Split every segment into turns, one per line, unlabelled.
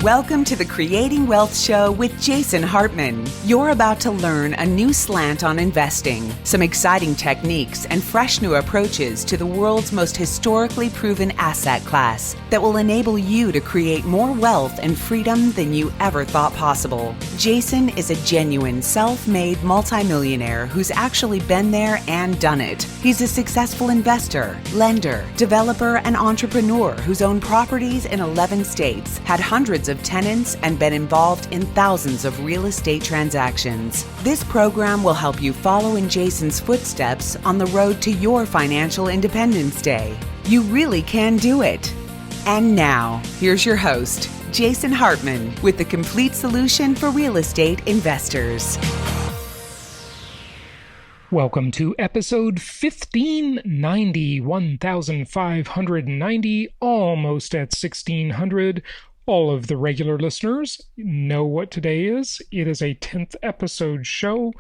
Welcome to the Creating Wealth Show with Jason Hartman. You're about to learn a new slant on investing, some exciting techniques, and fresh new approaches to the world's most historically proven asset class that will enable you to create more wealth and freedom than you ever thought possible. Jason is a genuine self-made multimillionaire who's actually been there and done it. He's a successful investor, lender, developer, and entrepreneur who's owned properties in 11 states, had hundreds of tenants, and been involved in thousands of real estate transactions. This program will help you follow in Jason's footsteps on the road to your financial independence day. You really can do it. And now, here's your host, Jason Hartman, with the complete solution for real estate investors.
Welcome to episode 1590, 1590, almost at 1600. All of the regular listeners know what today is. It is a 10th episode show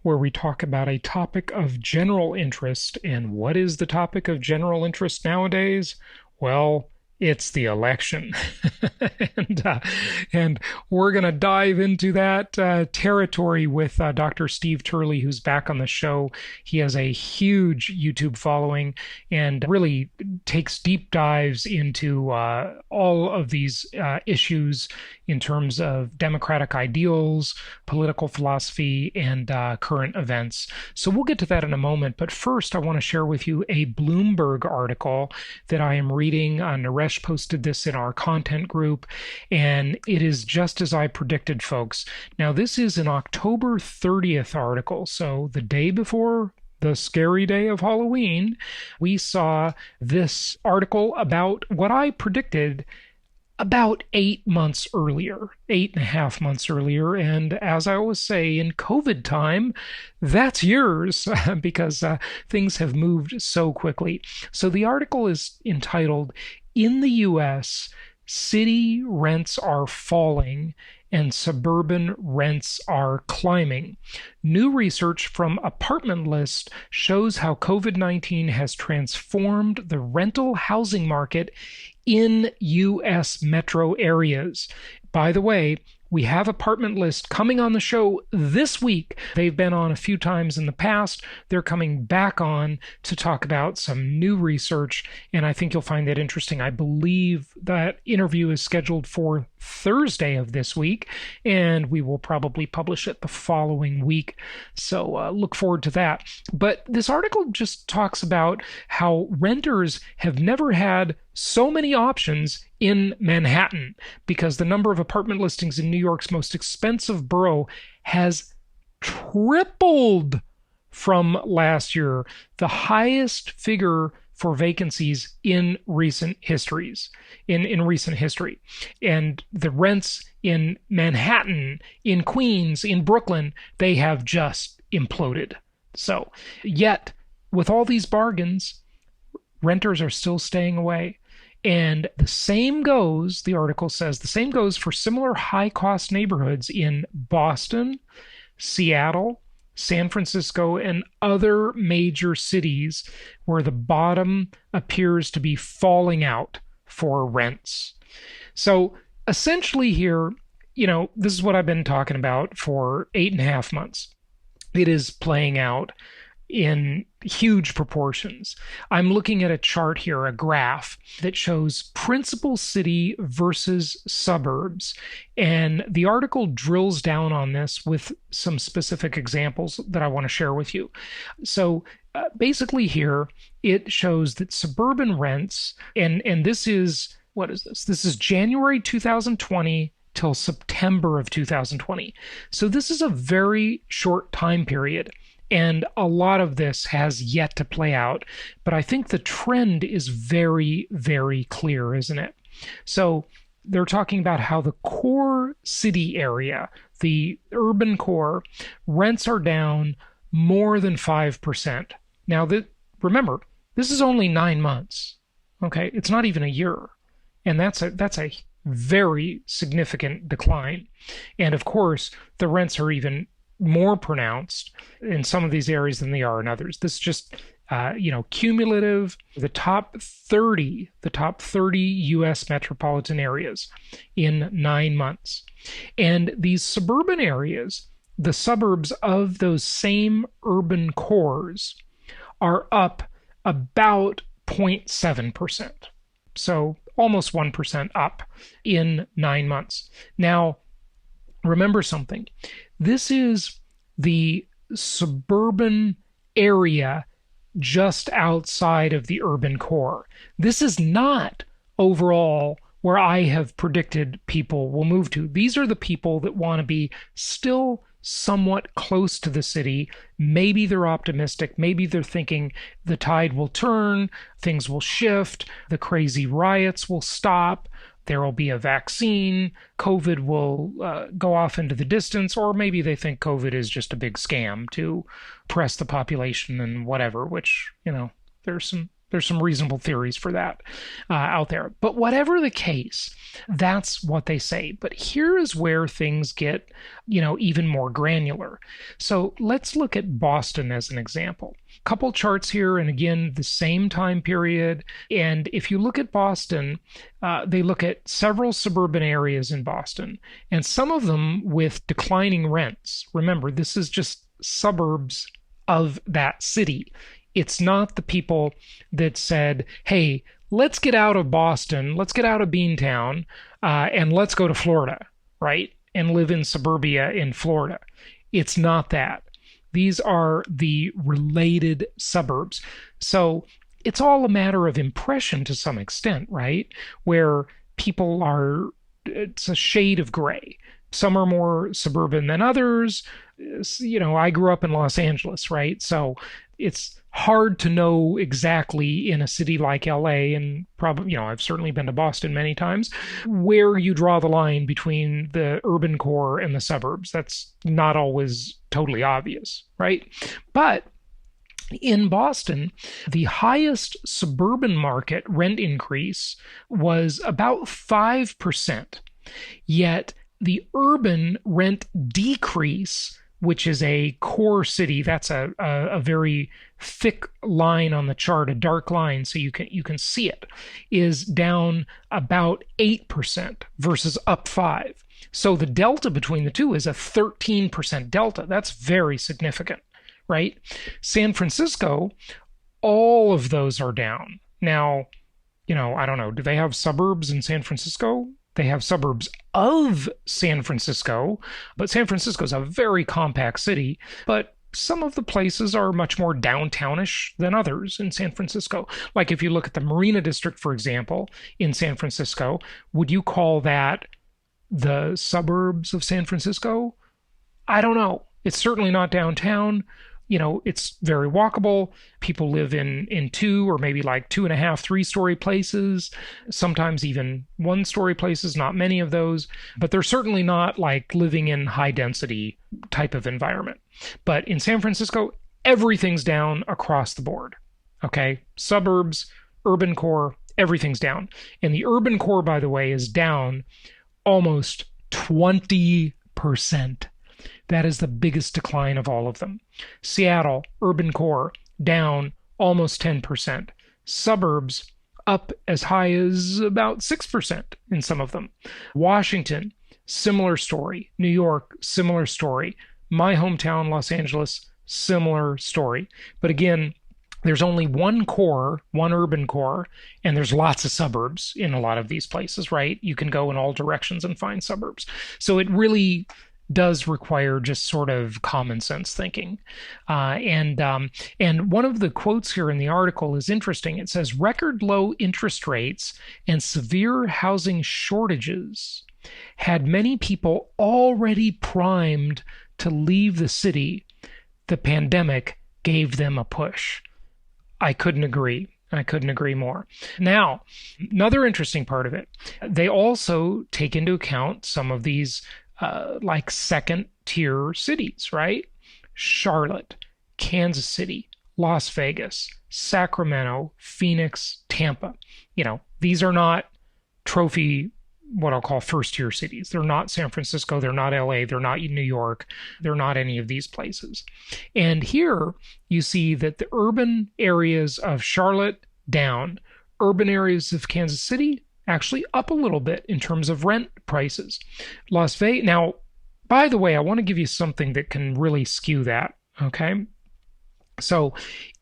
where we talk about a topic of general interest. And what is the topic of general interest nowadays? Well, it's the election. and we're going to dive into that territory with Dr. Steve Turley, who's back on the show. He has a huge YouTube following and really takes deep dives into all of these issues in terms of democratic ideals, political philosophy, and current events. So we'll get to that in a moment. But first, I want to share with you a Bloomberg article that I am reading. Naresh posted this in our content group, and it is just as I predicted, folks. Now, this is an October 30th article, so the day before the scary day of Halloween, we saw this article about what I predicted about 8 months earlier, 8.5 months earlier. And as I always say, in COVID time, that's yours because things have moved so quickly. So the article is entitled, "In the U.S., City Rents Are Falling and Suburban Rents Are Climbing. New research from Apartment List shows how COVID-19 has transformed the rental housing market in U.S. metro areas." By the way, we have Apartment List coming on the show this week. They've been on a few times in the past. They're coming back on to talk about some new research, and I think you'll find that interesting. I believe that interview is scheduled for Thursday of this week, and we will probably publish it the following week. So look forward to that. But this article just talks about how renters have never had so many options in Manhattan because the number of apartment listings in New York's most expensive borough has tripled from last year, the highest figure for vacancies in recent histories, in recent history. And the rents in Manhattan, in Queens, in Brooklyn, they have just imploded. So, yet, with all these bargains, renters are still staying away. And the same goes, the article says, the same goes for similar high-cost neighborhoods in Boston, Seattle, San Francisco, and other major cities where the bottom appears to be falling out for rents. So essentially here, this is what I've been talking about for 8.5 months. It is playing out in huge proportions. I'm looking at a chart here, a graph that shows principal city versus suburbs. And the article drills down on this with some specific examples that I want to share with you. So basically here, it shows that suburban rents, and this is, what is this? This is January 2020 till September of 2020. So this is a very short time period. And a lot of this has yet to play out. But I think the trend is very, very clear, isn't it? So they're talking about how the core city area, the urban core, rents are down more than 5%. Now, remember, this is only 9 months. Okay, it's not even a year. And that's a very significant decline. And of course, the rents are even more pronounced in some of these areas than they are in others. This just cumulative, the top 30 U.S. metropolitan areas in 9 months. And these suburban areas, the suburbs of those same urban cores, are up about 0.7%. So almost 1% up in 9 months. Now, remember something. This is the suburban area just outside of the urban core. This is not overall where I have predicted people will move to. These are the people that want to be still somewhat close to the city. Maybe they're optimistic. Maybe they're thinking the tide will turn, things will shift, the crazy riots will stop, there will be a vaccine, COVID will go off into the distance, or maybe they think COVID is just a big scam to press the population and whatever, which, there's some reasonable theories for that out there. But whatever the case, that's what they say. But here is where things get, even more granular. So let's look at Boston as an example. Couple charts here, and again, the same time period. And if you look at Boston, they look at several suburban areas in Boston, and some of them with declining rents. Remember, this is just suburbs of that city. It's not the people that said, hey, let's get out of Boston, let's get out of Beantown, and let's go to Florida, right? And live in suburbia in Florida. It's not that. These are the related suburbs. So it's all a matter of impression to some extent, right? Where people it's a shade of gray. Some are more suburban than others. I grew up in Los Angeles, right? So it's hard to know exactly in a city like LA, and probably, I've certainly been to Boston many times, where you draw the line between the urban core and the suburbs. That's not always totally obvious, right? But in Boston, the highest suburban market rent increase was about 5%. Yet the urban rent decrease, which is a core city, that's a very thick line on the chart, a dark line, so you can see it, is down about 8% versus up 5%. So the delta between the two is a 13% delta. That's very significant, right? San Francisco, all of those are down. Now, I don't know, do they have suburbs in San Francisco? They have suburbs of San Francisco, but San Francisco is a very compact city, but some of the places are much more downtownish than others in San Francisco. Like if you look at the Marina District, for example, in San Francisco, would you call that the suburbs of San Francisco? I don't know. It's certainly not downtown. It's very walkable. People live in 2 or maybe like 2.5, 3-story places, sometimes even 1-story places, not many of those, but they're certainly not like living in high density type of environment. But in San Francisco, everything's down across the board. Okay. Suburbs, urban core, everything's down. And the urban core, by the way, is down almost 20%. That is the biggest decline of all of them. Seattle, urban core, down almost 10%. Suburbs, up as high as about 6% in some of them. Washington, similar story. New York, similar story. My hometown, Los Angeles, similar story. But again, there's only one core, one urban core, and there's lots of suburbs in a lot of these places, right? You can go in all directions and find suburbs. So it really does require just sort of common sense thinking. And one of the quotes here in the article is interesting. It says, record low interest rates and severe housing shortages had many people already primed to leave the city. The pandemic gave them a push. I couldn't agree. I couldn't agree more. Now, another interesting part of it, they also take into account some of these like second-tier cities, right? Charlotte, Kansas City, Las Vegas, Sacramento, Phoenix, Tampa. These are not trophy what I'll call first-tier cities. They're not San Francisco, they're not LA, they're not New York, they're not any of these places. And here you see that the urban areas of Charlotte down, urban areas of Kansas City actually up a little bit in terms of rent prices. Las Vegas, now, by the way, I want to give you something that can really skew that, okay? So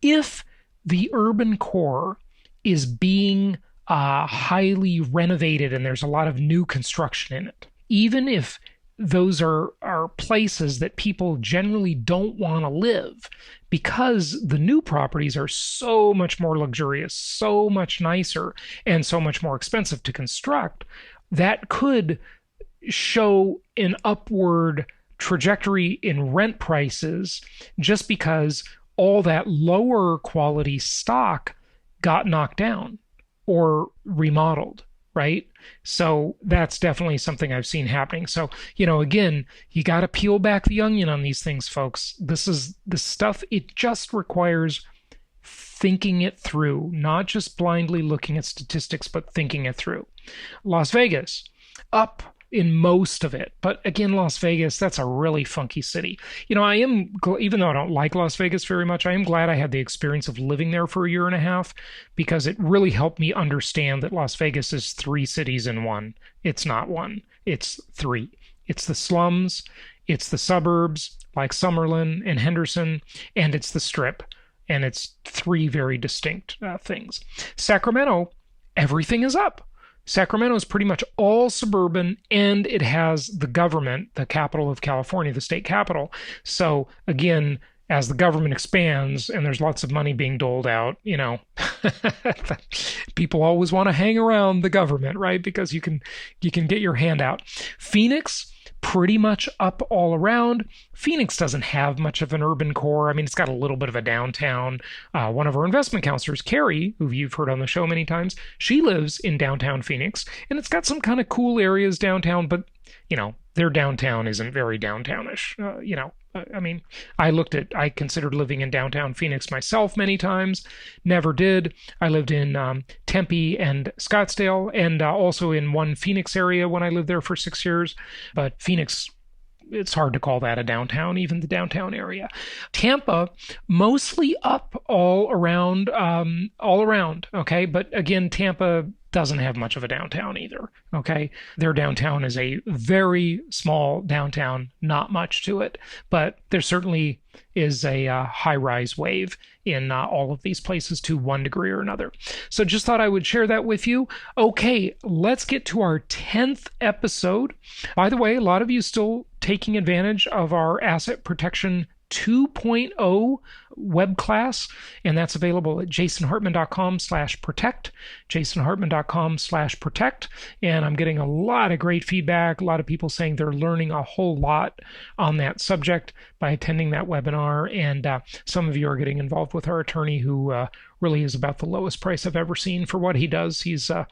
if the urban core is being highly renovated and there's a lot of new construction in it, even if those are places that people generally don't want to live because the new properties are so much more luxurious, so much nicer, and so much more expensive to construct, that could show an upward trajectory in rent prices just because all that lower quality stock got knocked down or remodeled, right? So that's definitely something I've seen happening. So, again, you got to peel back the onion on these things, folks. This stuff, it just requires thinking it through, not just blindly looking at statistics, but thinking it through. Las Vegas, up in most of it. But again, Las Vegas, that's a really funky city. I am, even though I don't like Las Vegas very much, I am glad I had the experience of living there for a year and a half because it really helped me understand that Las Vegas is 3 cities in one. It's not one, it's 3. It's the slums, it's the suburbs like Summerlin and Henderson, and it's the Strip. And it's 3 very distinct things. Sacramento, everything is up. Sacramento is pretty much all suburban, and it has the government, the capital of California, the state capital. So again, as the government expands and there's lots of money being doled out, people always want to hang around the government, right? Because you can get your hand out. Phoenix, pretty much up all around. Phoenix doesn't have much of an urban core. I mean, it's got a little bit of a downtown. One of our investment counselors, Carrie, who you've heard on the show many times, she lives in downtown Phoenix, and it's got some kind of cool areas downtown, but, their downtown isn't very downtownish. I considered living in downtown Phoenix myself many times, never did. I lived in Tempe and Scottsdale, and also in one Phoenix area when I lived there for 6 years. But Phoenix, it's hard to call that a downtown, even the downtown area. Tampa, mostly up all around, okay? But again, Tampa doesn't have much of a downtown either, okay? Their downtown is a very small downtown, not much to it, but there certainly is a high-rise wave in all of these places to one degree or another. So just thought I would share that with you. Okay, let's get to our 10th episode. By the way, a lot of you still taking advantage of our Asset Protection 2.0 web class, and that's available at jasonhartman.com/protect, jasonhartman.com/protect. And I'm getting a lot of great feedback, a lot of people saying they're learning a whole lot on that subject by attending that webinar. And some of you are getting involved with our attorney, who really is about the lowest price I've ever seen for what he does. He's a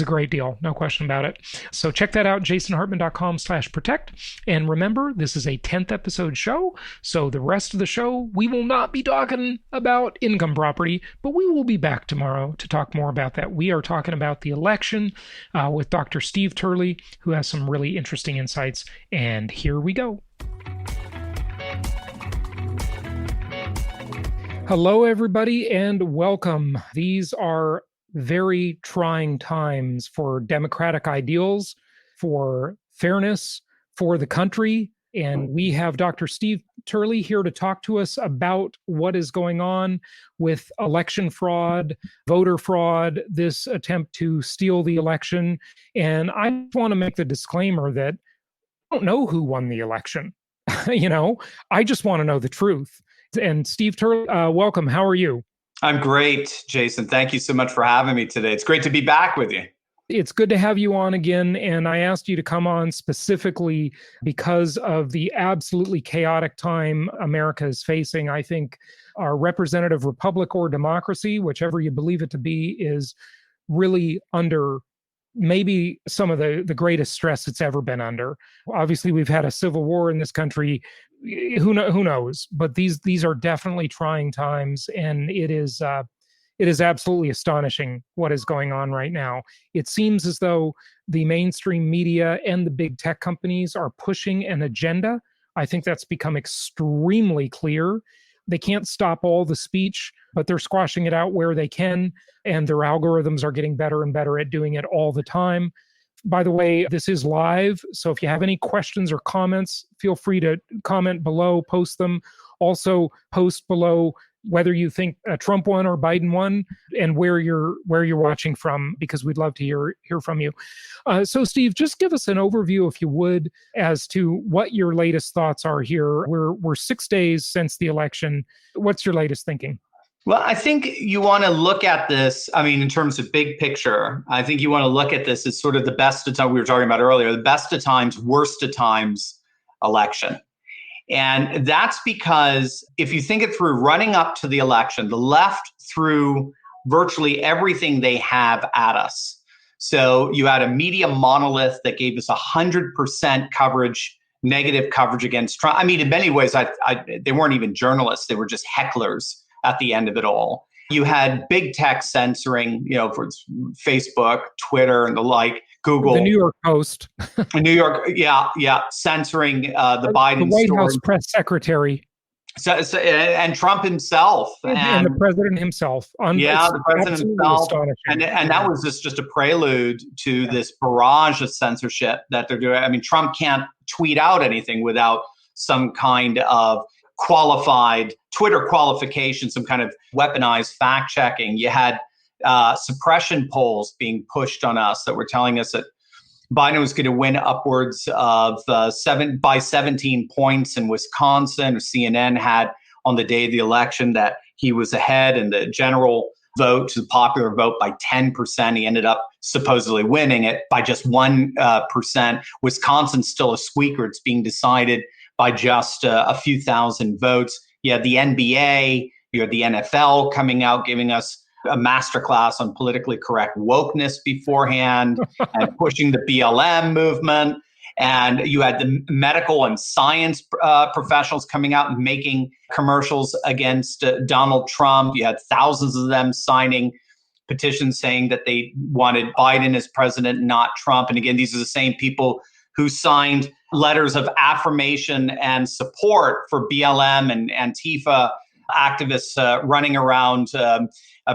great deal, no question about it. So check that out, jasonhartman.com/protect. And remember, this is a 10th episode show, so the rest of the show, we will not be talking about income property, but we will be back tomorrow to talk more about that. We are talking about the election with Dr. Steve Turley, who has some really interesting insights. And here we go. Hello, everybody, and welcome. These are very trying times for democratic ideals, for fairness, for the country. And we have Dr. Steve Turley here to talk to us about what is going on with election fraud, voter fraud, this attempt to steal the election. And I want to make the disclaimer that I don't know who won the election. I just want to know the truth. And Steve Turley, welcome. How are you?
I'm great, Jason. Thank you so much for having me today. It's great to be back with you.
It's good to have you on again. And I asked you to come on specifically because of the absolutely chaotic time America is facing. I think our representative republic or democracy, whichever you believe it to be, is really under maybe some of the greatest stress it's ever been under. Obviously, we've had a civil war in this country. Who knows? But these are definitely trying times, and it is It is absolutely astonishing what is going on right now. It seems as though the mainstream media and the big tech companies are pushing an agenda. I think that's become extremely clear. They can't stop all the speech, but they're squashing it out where they can, and their algorithms are getting better and better at doing it all the time. By the way, this is live, so if you have any questions or comments, feel free to comment below, post them. Also, post below whether you think Trump won or Biden won, and where you're watching from, because we'd love to hear from you. So, Steve, just give us an overview, if you would, as to what your latest thoughts are here. We're 6 days since the election. What's your latest thinking?
Well, I think you want to look at this, in terms of big picture, I think you want to look at this as sort of the best of times, we were talking about earlier, the best of times, worst of times election. And that's because if you think it through, running up to the election, the left threw virtually everything they have at us. So you had a media monolith that gave us 100% coverage, negative coverage against Trump. In many ways, they weren't even journalists. They were just hecklers at the end of it all. You had big tech censoring, for Facebook, Twitter, and the like, Google.
The New York Post.
New York, censoring the Biden
the White
story.
House press secretary.
So, and Trump himself.
And the president himself.
The president himself. And that was just a prelude to this barrage of censorship that they're doing. Trump can't tweet out anything without some kind of qualified Twitter qualification, some kind of weaponized fact checking. You had suppression polls being pushed on us that were telling us that Biden was going to win upwards of 17 points in Wisconsin. CNN had on the day of the election that he was ahead in the general vote, the popular vote, by 10%. He ended up supposedly winning it by just 1%. Wisconsin's still a squeaker. It's being decided by just a few thousand votes. You had the NBA, you had the NFL coming out giving us a masterclass on politically correct wokeness beforehand and pushing the BLM movement. And you had the medical and science professionals coming out and making commercials against Donald Trump. You had thousands of them signing petitions saying that they wanted Biden as president, not Trump. And again, these are the same people who signed letters of affirmation and support for BLM and Antifa activists running around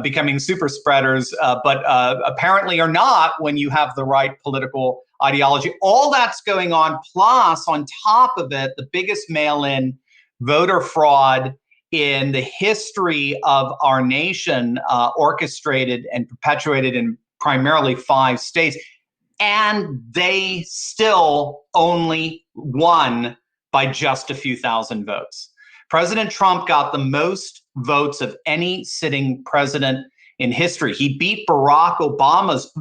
becoming super spreaders, but apparently are not when you have the right political ideology. All that's going on. Plus, on top of it, the biggest mail-in voter fraud in the history of our nation, orchestrated and perpetuated in primarily 5 states. And they still only won by just a few thousand votes. President Trump got the most votes of any sitting president in history. He beat Barack Obama's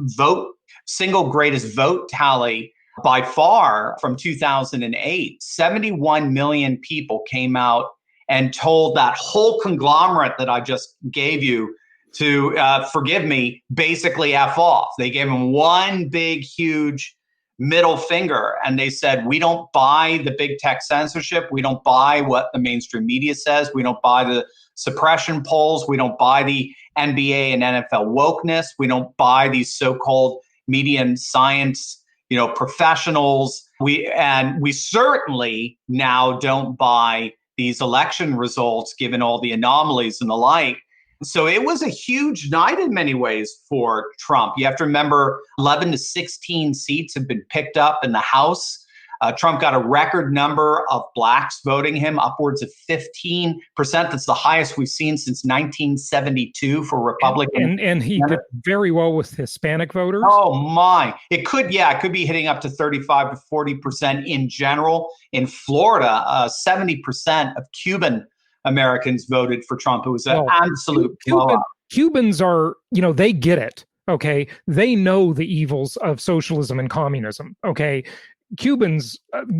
single greatest vote tally by far from 2008. 71 million people came out and told that whole conglomerate that I just gave you to, forgive me, basically F off. They gave him one big, huge middle finger, and they said, we don't buy the big tech censorship. We don't buy what the mainstream media says. We don't buy the suppression polls. We don't buy the NBA and NFL wokeness. We don't buy these so-called media and science, professionals. We certainly now don't buy these election results, given all the anomalies and the like. So it was a huge night in many ways for Trump. You have to remember 11 to 16 seats have been picked up in the House. Trump got a record number of blacks voting him, upwards of 15%. That's the highest we've seen since 1972 for Republican.
And he did very well with Hispanic voters.
Oh my. It could be hitting up to 35 to 40% in general. In Florida, 70% of Cuban Americans voted for Trump. It was an absolute blowout.
Cubans are, they get it. Okay. They know the evils of socialism and communism. Okay. Cubans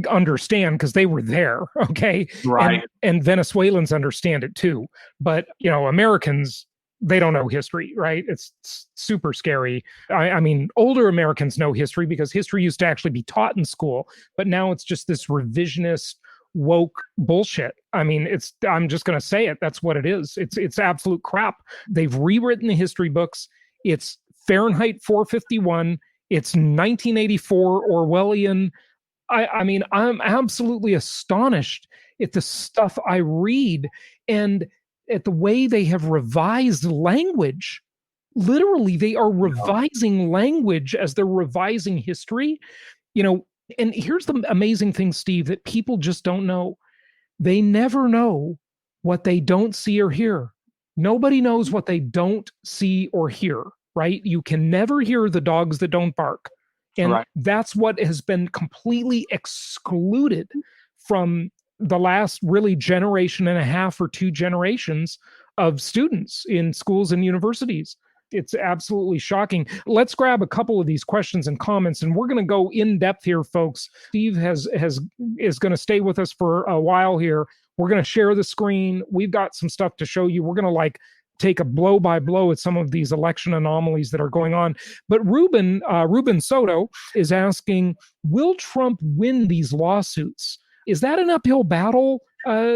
understand because they were there. Okay.
Right.
And Venezuelans understand it too. But, Americans, they don't know history, right? It's super scary. I mean, older Americans know history because history used to actually be taught in school, but now it's just this revisionist, woke bullshit. I mean, I'm just going to say it. That's what it is. It's absolute crap. They've rewritten the history books. It's Fahrenheit 451. It's 1984 Orwellian. I mean, I'm absolutely astonished at the stuff I read and at the way they have revised language. Literally, they are revising language as they're revising history. And here's the amazing thing, Steve, that people just don't know. They never know what they don't see or hear. Nobody knows what they don't see or hear, right? You can never hear the dogs that don't bark. And that's what has been completely excluded from the last really generation and a half or 2 generations of students in schools and universities. It's absolutely shocking. Let's grab a couple of these questions and comments, and we're going to go in depth here, folks. Steve is going to stay with us for a while here. We're going to share the screen. We've got some stuff to show you. We're going to take a blow by blow at some of these election anomalies that are going on. But Ruben Soto is asking, will Trump win these lawsuits? Is that an uphill battle,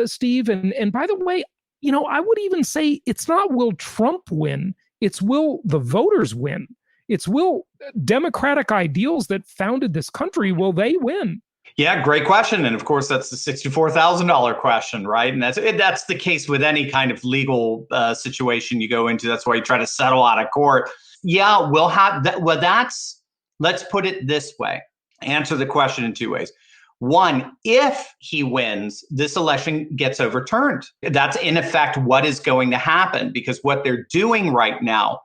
Steve? And by the way, I would even say it's not will Trump win, it's will the voters win. It's will democratic ideals that founded this country, will they win?
Yeah, great question. And of course, that's the $64,000 question, right? And that's the case with any kind of legal situation you go into. That's why you try to settle out of court. Yeah, we'll have that. Well, let's put it this way. Answer the question in 2 ways. One, if he wins, this election gets overturned. That's in effect what is going to happen, because what they're doing right now,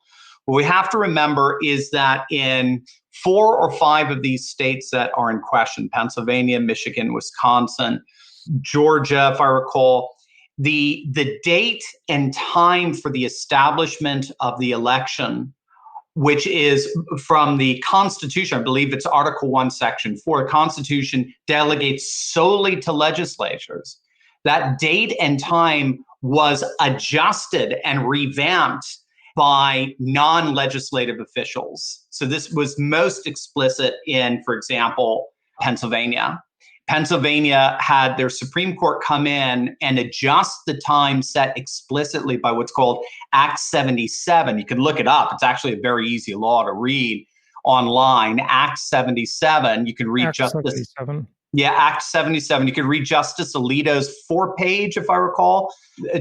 what we have to remember is that in 4 or 5 of these states that are in question, Pennsylvania, Michigan, Wisconsin, Georgia, if I recall, the date and time for the establishment of the election, which is from the Constitution, I believe it's Article 1, Section 4, the Constitution delegates solely to legislatures. That date and time was adjusted and revamped by non-legislative officials. So this was most explicit in, for example, Pennsylvania. Pennsylvania had their Supreme Court come in and adjust the time set explicitly by what's called Act 77. You can look it up. It's actually a very easy law to read online. Act 77. You can read
Act 77.
Yeah, Act 77. You could read Justice Alito's 4-page, if I recall,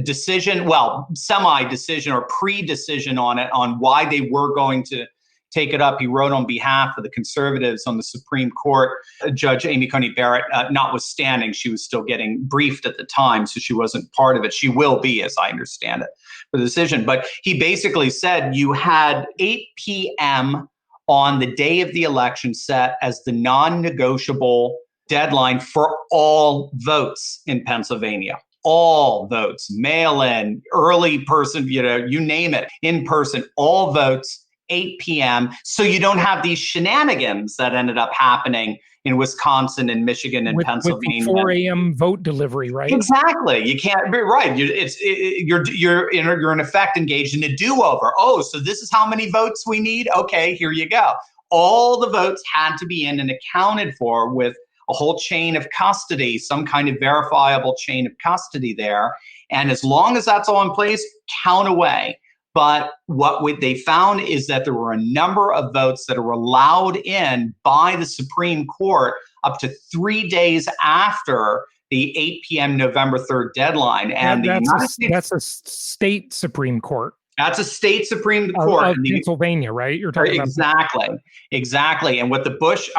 decision, well, semi-decision or pre-decision on it, on why they were going to take it up. He wrote on behalf of the conservatives on the Supreme Court. Judge Amy Coney Barrett, notwithstanding, she was still getting briefed at the time, so she wasn't part of it. She will be, as I understand it, for the decision. But he basically said you had 8 p.m. on the day of the election set as the non-negotiable deadline for all votes in Pennsylvania. All votes, mail-in, early person, you name it, in person, all votes, 8 p.m. So you don't have these shenanigans that ended up happening in Wisconsin and Michigan and Pennsylvania.
With 4 a.m. vote delivery, right?
Exactly. You can't be right. You're in effect engaged in a do-over. Oh, so this is how many votes we need? Okay, here you go. All the votes had to be in and accounted for with a whole chain of custody, some kind of verifiable chain of custody there. And as long as that's all in place, count away. But what they found is that there were a number of votes that are allowed in by the Supreme Court up to 3 days after the 8 p.m. November 3rd deadline. And
that's a state Supreme Court.
That's a state Supreme Court.
Of Pennsylvania, right? You're talking
about Exactly. And what Bush,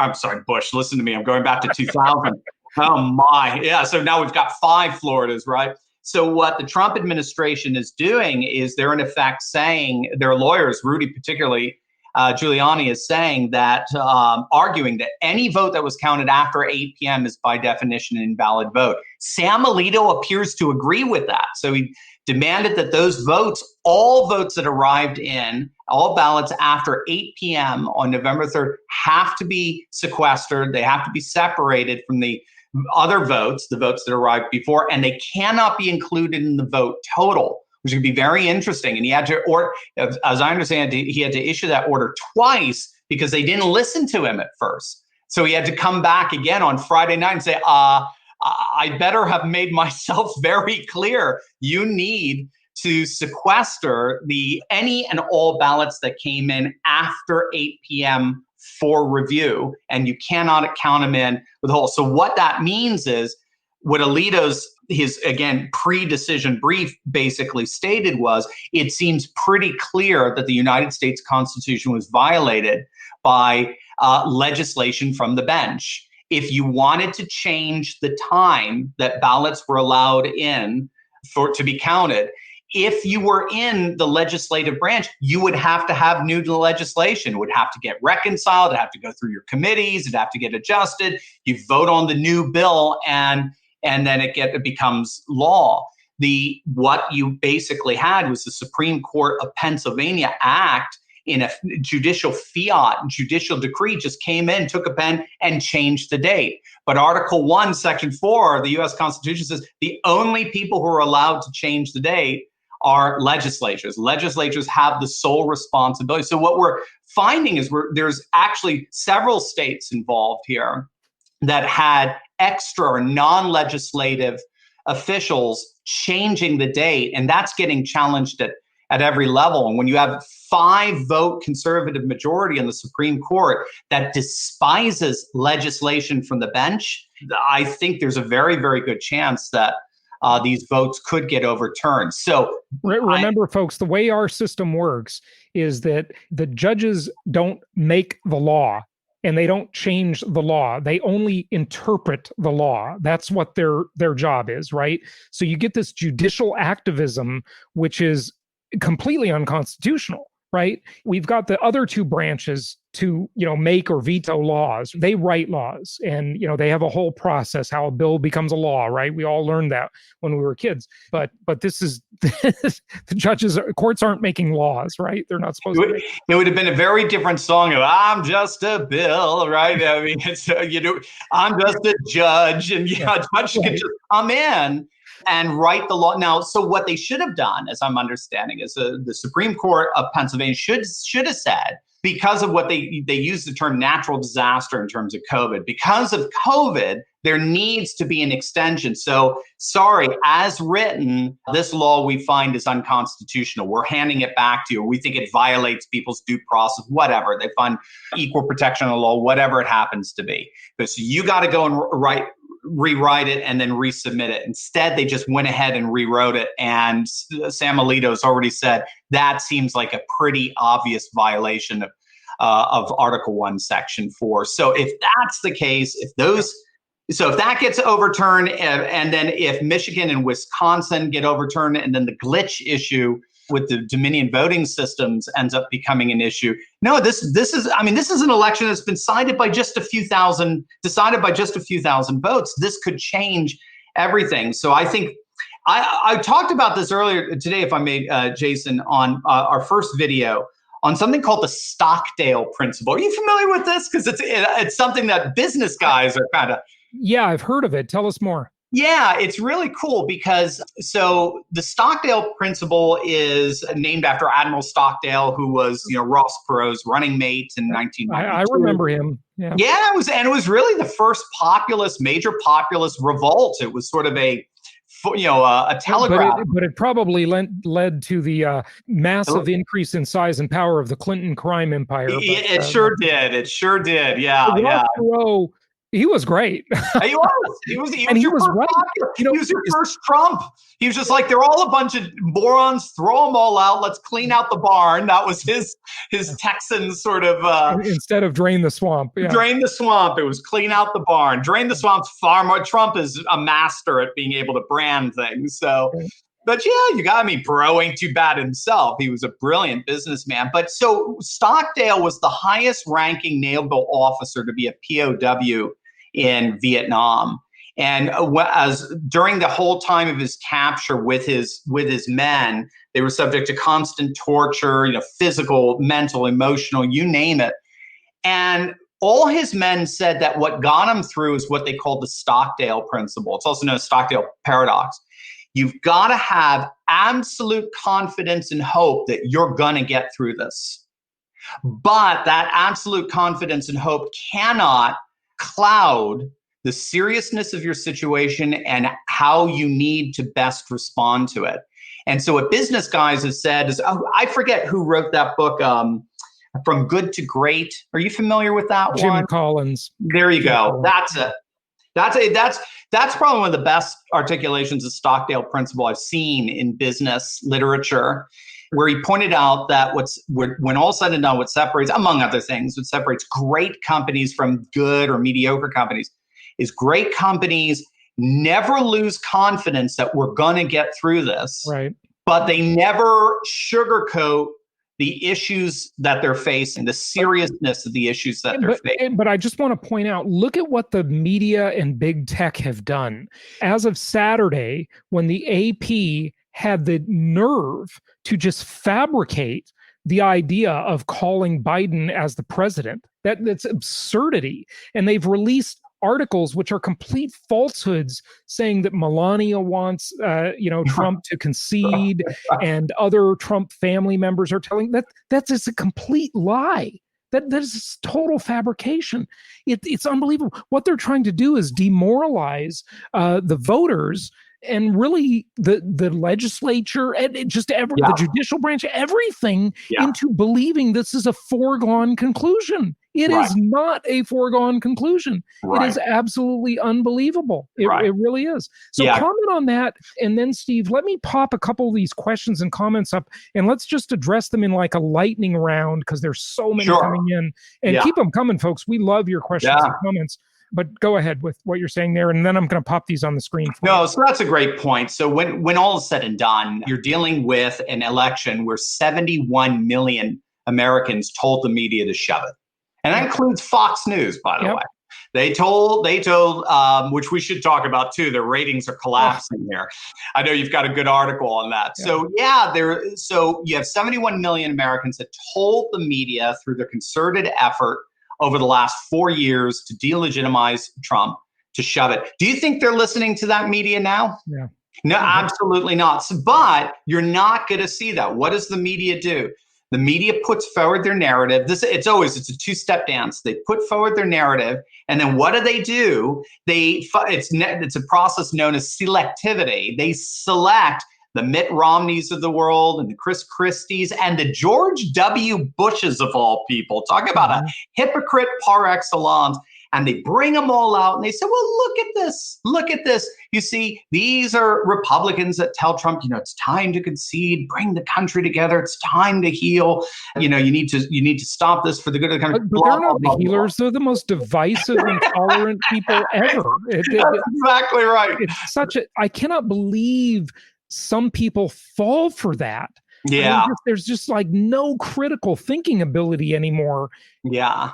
listen to me. I'm going back to 2000. Oh my. Yeah. So now we've got 5 Floridas, right? So what the Trump administration is doing is they're in effect saying, their lawyers, Rudy particularly, Giuliani is saying that, arguing that any vote that was counted after 8 p.m. is by definition an invalid vote. Sam Alito appears to agree with that. So he demanded that those votes, all votes that arrived in, all ballots after 8 p.m. on November 3rd have to be sequestered. They have to be separated from the other votes, the votes that arrived before, and they cannot be included in the vote total, which would be very interesting. And he had to, or as I understand it, he had to issue that order twice because they didn't listen to him at first. So he had to come back again on Friday night and say, I better have made myself very clear. You need to sequester any and all ballots that came in after 8 p.m. for review, and you cannot count them in with the whole. So what that means is what his again pre-decision brief basically stated was, it seems pretty clear that the United States Constitution was violated by legislation from the bench. If you wanted to change the time that ballots were allowed in to be counted, if you were in the legislative branch, you would have to have new legislation. It would have to get reconciled. It'd have to go through your committees. It'd have to get adjusted. You vote on the new bill, and then it becomes law. What you basically had was the Supreme Court of Pennsylvania act in a judicial decree, just came in, took a pen, and changed the date. But Article 1, Section 4 of the U.S. Constitution says the only people who are allowed to change the date are legislatures. Legislatures have the sole responsibility. So what we're finding is there's actually several states involved here that had extra or non-legislative officials changing the date, and that's getting challenged at every level. And when you have 5-vote conservative majority in the Supreme Court that despises legislation from the bench, I think there's a very, very good chance that these votes could get overturned. So
remember, folks, the way our system works is that the judges don't make the law and they don't change the law. They only interpret the law. That's what their job is, right? So you get this judicial activism, which is completely unconstitutional, right? We've got the other two branches to, make or veto laws. They write laws, and, they have a whole process how a bill becomes a law, right? We all learned that when we were kids. But this is the courts aren't making laws, right? They're not supposed to.
It would have been a very different song of "I'm just a bill," right? I mean, it's I'm just a judge, and a judge can just come in and write the law. Now, so what they should have done, as I'm understanding, is the Supreme Court of Pennsylvania should have said, because of what they use the term natural disaster in terms of COVID, because of COVID, there needs to be an extension. So, sorry, as written, this law we find is unconstitutional. We're handing it back to you. We think it violates people's due process, whatever. They find equal protection of the law, whatever it happens to be. But so you got to go and rewrite it and then resubmit it. Instead, they just went ahead and rewrote it. And Sam Alito's already said that seems like a pretty obvious violation of Article 1, Section 4. So if that's the case, if that gets overturned, and then if Michigan and Wisconsin get overturned, and then the glitch issue with the Dominion voting systems ends up becoming an issue. No, this is an election that's been decided by just a few thousand votes. This could change everything. So I think I talked about this earlier today, if I may, Jason, on our first video on something called the Stockade principle. Are you familiar with this? Because it's something that business guys are kind of.
Yeah, I've heard of it. Tell us more.
Yeah, it's really cool because the Stockade principle is named after Admiral Stockdale, who was Ross Perot's running mate in 1992.
I remember him. Yeah,
it was really the first major populist revolt. It was sort of a telegraph.
But it probably led to the massive increase in size and power of the Clinton crime empire.
It sure did. It sure did. Yeah,
Ross Perot, he was great.
He was your first Trump. He was just like, they're all a bunch of morons. Throw them all out. Let's clean out the barn. That was his Texan sort of.
Instead of drain the swamp. Yeah.
Drain the swamp. It was clean out the barn. Drain the swamp's far more. Trump is a master at being able to brand things. So. But yeah, Perot ain't too bad himself. He was a brilliant businessman. But so Stockdale was the highest ranking naval officer to be a POW in Vietnam. And as during the whole time of his capture with his men, they were subject to constant torture, physical, mental, emotional, you name it. And all his men said that what got him through is what they called the Stockdale principle. It's also known as Stockdale paradox. You've got to have absolute confidence and hope that you're going to get through this. But that absolute confidence and hope cannot cloud the seriousness of your situation and how you need to best respond to it. And so what Business Guys has said is, I forget who wrote that book, From Good to Great. Are you familiar with that
Jim
one?
Jim Collins.
There you go. That's it. That's probably one of the best articulations of Stockdale principle I've seen in business literature, where he pointed out that when all said and done, what separates, among other things, what separates great companies from good or mediocre companies is great companies never lose confidence that we're going to get through this,
right? But
they never sugarcoat the issues that they're facing, the seriousness of the issues that they're facing.
But I just want to point out, look at what the media and big tech have done. As of Saturday, when the AP had the nerve to just fabricate the idea of calling Biden as the president, that's absurdity. And they've released articles which are complete falsehoods, saying that Melania wants Trump to concede, and other Trump family members are telling that's just a complete lie. That is total fabrication. It's unbelievable. What they're trying to do is demoralize the voters, and really the legislature and the judicial branch, everything, into believing this is a foregone conclusion. It is not a foregone conclusion. It is absolutely unbelievable. It really is. So comment on that. And then, Steve, let me pop a couple of these questions and comments up, and let's just address them in like a lightning round, because there's so many coming in. And keep them coming, folks. We love your questions and comments. But go ahead with what you're saying there, and then I'm going to pop these on the screen for you.
So that's a great point. So when all is said and done, you're dealing with an election where 71 million Americans told the media to shove it. And that includes Fox News, by the way. They told, which we should talk about too. Their ratings are collapsing here. I know you've got a good article on that. So you have 71 million Americans that told the media through their concerted effort over the last 4 years to delegitimize Trump, to shove it. Do you think they're listening to that media now?
Yeah.
No, absolutely not. But you're not going to see that. What does the media do? The media puts forward their narrative. It's a two-step dance. They put forward their narrative, and then what do? It's a process known as selectivity. They select the Mitt Romneys of the world and the Chris Christies and the George W. Bushes of all people. Talk about a hypocrite par excellence. And they bring them all out and they say, well, look at this. You see, these are Republicans that tell Trump, it's time to concede, bring the country together. It's time to heal. You need to stop this for the good of the country.
But they're not the healers. They're the most divisive, intolerant people ever.
That's exactly right.
It's I cannot believe some people fall for that.
Yeah.
There's just like no critical thinking ability anymore.
Yeah.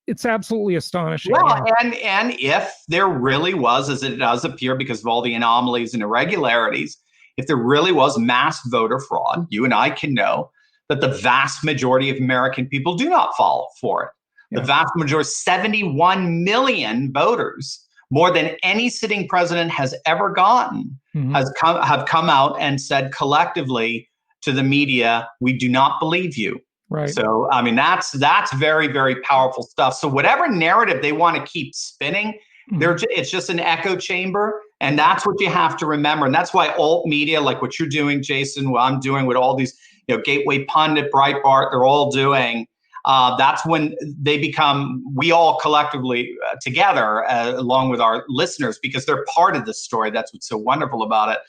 It's absolutely astonishing.
Well, and if there really was, as it does appear because of all the anomalies and irregularities, if there really was mass voter fraud, you and I can know that the vast majority of American people do not fall for it. Yeah. The vast majority, 71 million voters, more than any sitting president has ever gotten, have come out and said collectively to the media, we do not believe you.
Right.
So, I mean, that's very, very powerful stuff. So whatever narrative they want to keep spinning, it's just an echo chamber. And that's what you have to remember. And that's why alt media, like what you're doing, Jason, what I'm doing with all these, Gateway Pundit, Breitbart, they're all doing. That's when they become, we all collectively together, along with our listeners, because they're part of this story. That's what's so wonderful about it.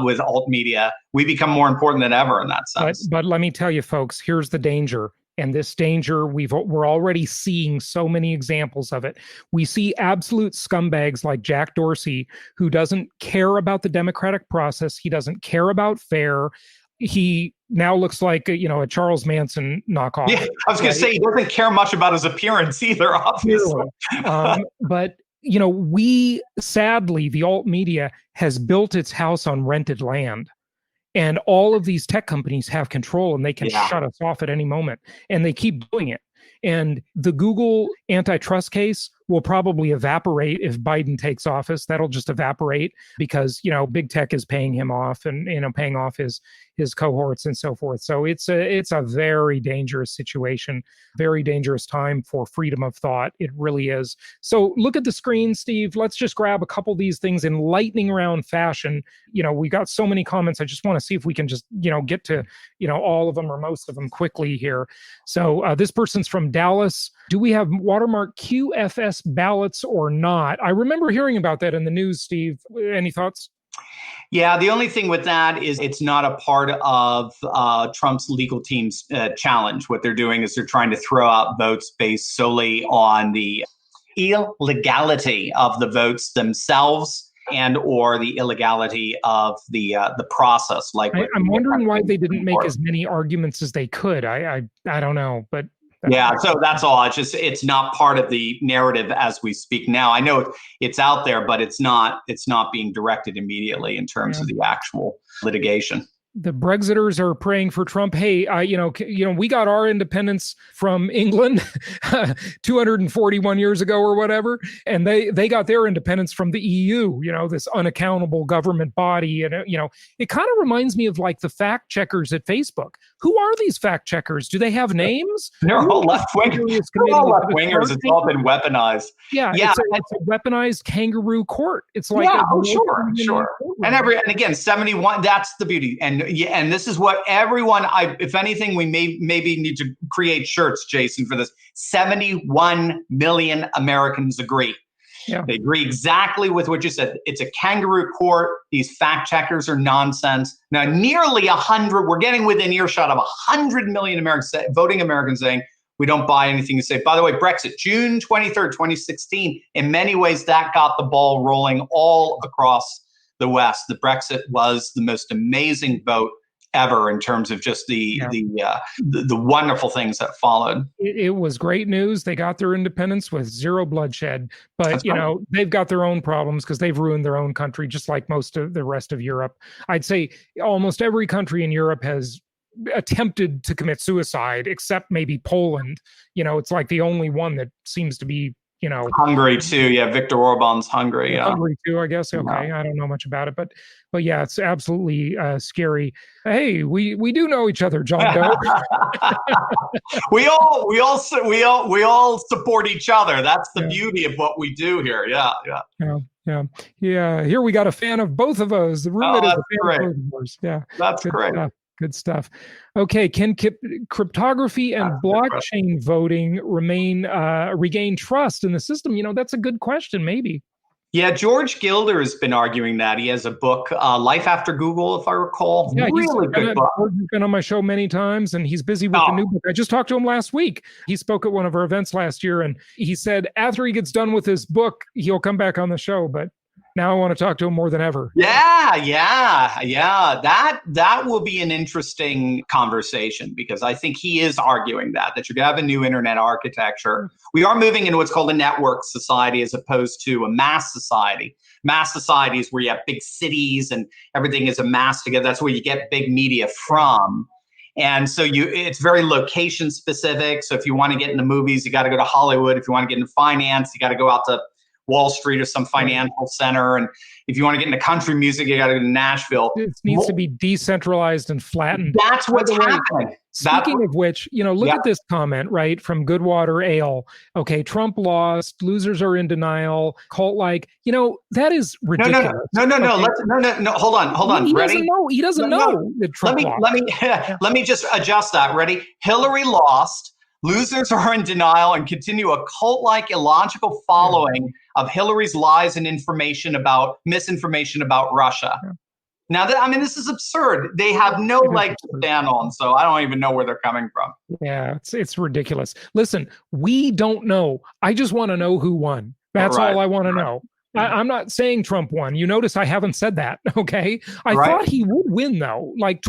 With alt media, we become more important than ever in that sense.
But let me tell you, folks, here's the danger. And this danger, we're already seeing so many examples of it. We see absolute scumbags like Jack Dorsey, who doesn't care about the democratic process. He doesn't care about fair. He now looks like a Charles Manson knockoff.
Yeah, I was going to say, he doesn't care much about his appearance either, obviously.
But we sadly, the alt media has built its house on rented land, and all of these tech companies have control, and they can shut us off at any moment, and they keep doing it. And the Google antitrust case will probably evaporate if Biden takes office. That'll just evaporate because, big tech is paying him off and, paying off his cohorts and so forth. So it's a very dangerous situation, very dangerous time for freedom of thought. It really is. So look at the screen, Steve. Let's just grab a couple of these things in lightning round fashion. We got so many comments. I just want to see if we can just, get to, all of them or most of them quickly here. So this person's from Dallas. Do we have Watermark QFS ballots or not? I remember hearing about that in the news, Steve. Any thoughts?
Yeah, the only thing with that is it's not a part of Trump's legal team's challenge. What they're doing is they're trying to throw out votes based solely on the illegality of the votes themselves and or the illegality of the process. Like
I'm wondering why they didn't make as many arguments as they could. I don't know, but.
Yeah, so that's all. It's not part of the narrative as we speak now. I know it's out there, but it's not being directed immediately in terms of the actual litigation.
The Brexiters are praying for Trump. Hey, we got our independence from England 241 years ago or whatever, and they got their independence from the EU. This unaccountable government body, and it kind of reminds me of like the fact checkers at Facebook. Who are these fact checkers? Do they have names?
They're all left wingers. They're all left wingers. It's all been weaponized.
Yeah. It's a weaponized kangaroo court. It's like
sure. And again, 71. That's the beauty. And this is what everyone, if anything, we maybe need to create shirts, Jason, for this. 71 million Americans agree. Yeah. They agree exactly with what you said. It's a kangaroo court. These fact checkers are nonsense. Now, nearly 100, we're getting within earshot of 100 million Americans, voting Americans saying, we don't buy anything you say. By the way, Brexit, June 23rd, 2016, in many ways, that got the ball rolling all across the West. The Brexit was the most amazing vote ever in terms of just the wonderful things that followed.
It was great news. They got their independence with zero bloodshed, but they've got their own problems because they've ruined their own country, just like most of the rest of Europe. I'd say almost every country in Europe has attempted to commit suicide, except maybe Poland. It's like the only one that seems to be
Hungary too. Yeah, Viktor Orban's Hungary. Yeah.
Hungary too, I guess. Okay, yeah. I don't know much about it, but yeah, it's absolutely scary. Hey, we do know each other, John Doe.
we all support each other. That's the beauty of what we do here. Yeah.
Here we got a fan of both of us. The roommate is a fan of both of us. Yeah,
that's great.
Good stuff. Okay, can cryptography and blockchain voting regain trust in the system? That's a good question, maybe.
Yeah, George Gilder has been arguing that. He has a book, Life After Google, if I recall. Yeah, really good book.
He's been on my show many times, and he's busy with the new book. I just talked to him last week. He spoke at one of our events last year, and he said after he gets done with his book, he'll come back on the show, but now I want to talk to him more than ever.
Yeah. That will be an interesting conversation because I think he is arguing that you're going to have a new internet architecture. We are moving into what's called a network society as opposed to a mass society. Mass society is where you have big cities and everything is amassed together. That's where you get big media from. And so it's very location specific. So if you want to get into movies, you got to go to Hollywood. If you want to get into finance, you got to go out to Wall Street or some financial center. And if you want to get into country music, you got to go to Nashville.
It needs to be decentralized and flattened.
That's what's happening.
Speaking of which, look at this comment, right, from Goodwater Ale. Okay, Trump lost, losers are in denial, cult-like. That is ridiculous.
No. Hold on.
He
Ready?
Doesn't know that Trump lost.
Let me just adjust that. Ready? Hillary lost. Losers are in denial and continue a cult-like illogical following of Hillary's lies and misinformation about Russia. Yeah. Now, this is absurd. They have no leg to stand on, so I don't even know where they're coming from.
Yeah, it's ridiculous. Listen, we don't know. I just want to know who won. That's all I want to know. I'm not saying Trump won. You notice I haven't said that, okay? I thought he would win, though, like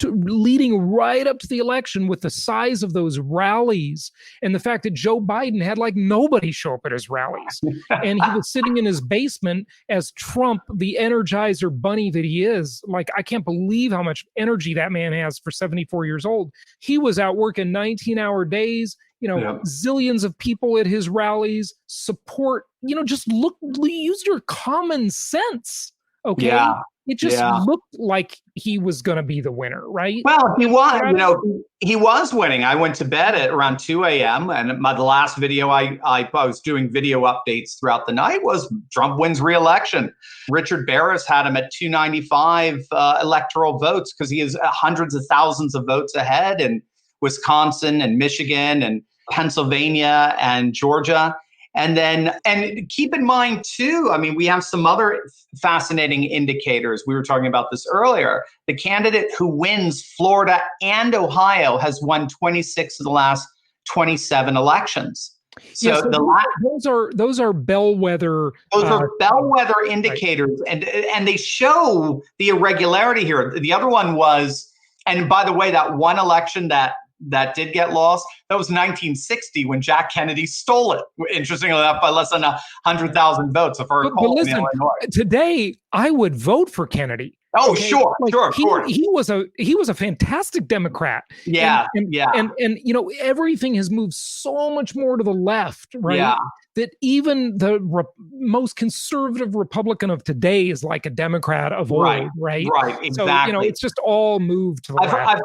leading right up to the election with the size of those rallies and the fact that Joe Biden had like nobody show up at his rallies. And he was sitting in his basement as Trump, the Energizer bunny that he is. Like, I can't believe how much energy that man has for 74 years old. He was out working 19-hour days, zillions of people at his rallies, support, just use your common sense. Okay.
Yeah.
It just looked like he was going to be the winner, right?
Well, he was, he was winning. I went to bed at around 2 a.m. and the last video I was doing video updates throughout the night was Trump wins re-election. Richard Barris had him at 295 electoral votes because he is hundreds of thousands of votes ahead in Wisconsin and Michigan and Pennsylvania and Georgia. And keep in mind, too, I mean, we have some other fascinating indicators. We were talking about this earlier. The candidate who wins Florida and Ohio has won 26 of the last 27 elections. So
those are bellwether.
Those are bellwether indicators, right. and they show the irregularity here. The other one was, and by the way, that one election that did get lost, that was 1960 when Jack Kennedy stole it, interestingly enough, by less than 100,000 votes. If I recall,
but listen, today I would vote for Kennedy.
Oh, okay? Sure, of course.
He was a fantastic Democrat.
Yeah,
and everything has moved so much more to the left, right?
Yeah.
That even the most conservative Republican of today is like a Democrat of old, right?
Right, exactly.
So, it's just all moved to the left.
I've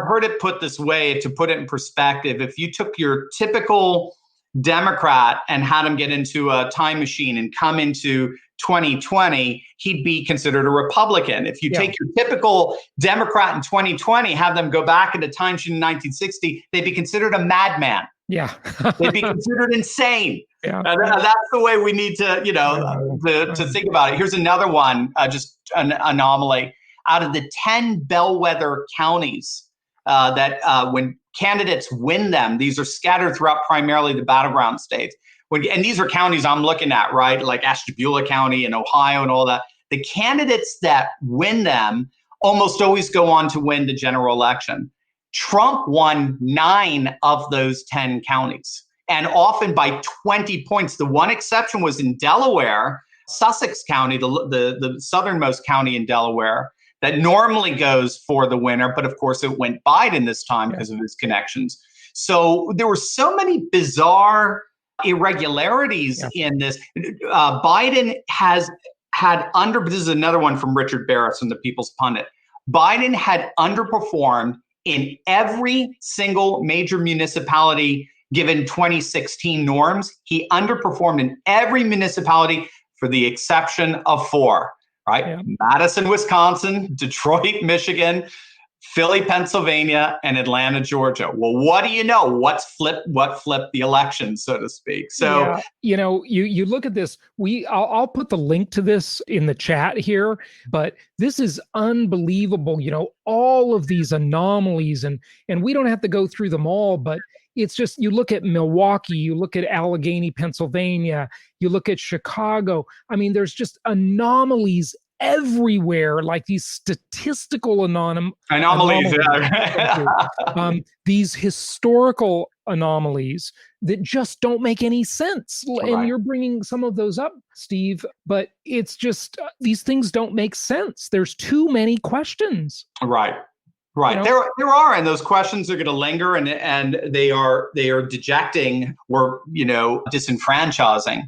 heard it put this way, to put it in perspective. If you took your typical Democrat and had him get into a time machine and come into 2020, he'd be considered a Republican. If you take your typical Democrat in 2020, have them go back into time machine in 1960, they'd be considered a madman.
Yeah.
They'd be considered insane.
Yeah.
That's the way we need to, to think about it. Here's another one, just an anomaly. Out of the 10 bellwether counties that when candidates win them, these are scattered throughout primarily the battleground states. And these are counties I'm looking at, right? Like Ashtabula County and Ohio and all that. The candidates that win them almost always go on to win the general election. Trump won 9 of those 10 counties, and often by 20 points. The one exception was in Delaware, Sussex County, the southernmost county in Delaware, that normally goes for the winner. But of course, it went Biden this time because of his connections. So there were so many bizarre irregularities in this. Biden has had this is another one from Richard Barris from the People's Pundit. Biden had underperformed in every single major municipality given 2016 norms. He underperformed in every municipality for the exception of 4, right? Yeah. Madison, Wisconsin, Detroit, Michigan, Philly, Pennsylvania, and Atlanta, Georgia. Well, what do you know? What flipped the election, so to speak? So,
you look at this. I'll put the link to this in the chat here, but this is unbelievable. All of these anomalies, and we don't have to go through them all, but it's just, you look at Milwaukee, you look at Allegheny, Pennsylvania, you look at Chicago. I mean, there's just anomalies everywhere, like these statistical anomalies, these historical anomalies that just don't make any sense. Right. And you're bringing some of those up, Steve, but it's just, these things don't make sense. There's too many questions.
Right. There are, and those questions are going to linger, and they are dejecting or disenfranchising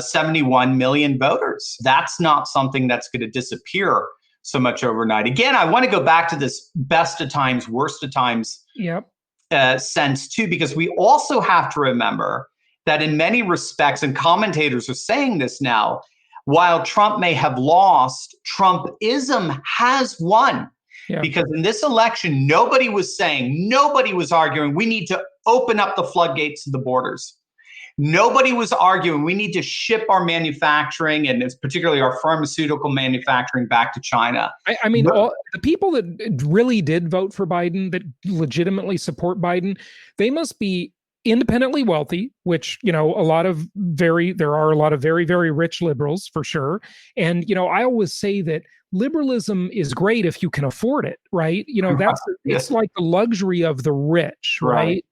71 million voters. That's not something that's going to disappear so much overnight. Again, I want to go back to this best of times, worst of times sense too, because we also have to remember that in many respects, and commentators are saying this now, while Trump may have lost, Trumpism has won. Yeah. Because in this election, nobody was arguing we need to open up the floodgates to the borders. Nobody was arguing we need to ship our manufacturing, and particularly our pharmaceutical manufacturing, back to China.
I mean, all the people that really did vote for Biden, that legitimately support Biden, they must be independently wealthy, which, there are a lot of very, very rich liberals for sure. And, I always say that liberalism is great if you can afford it, right? It's like the luxury of the rich, right?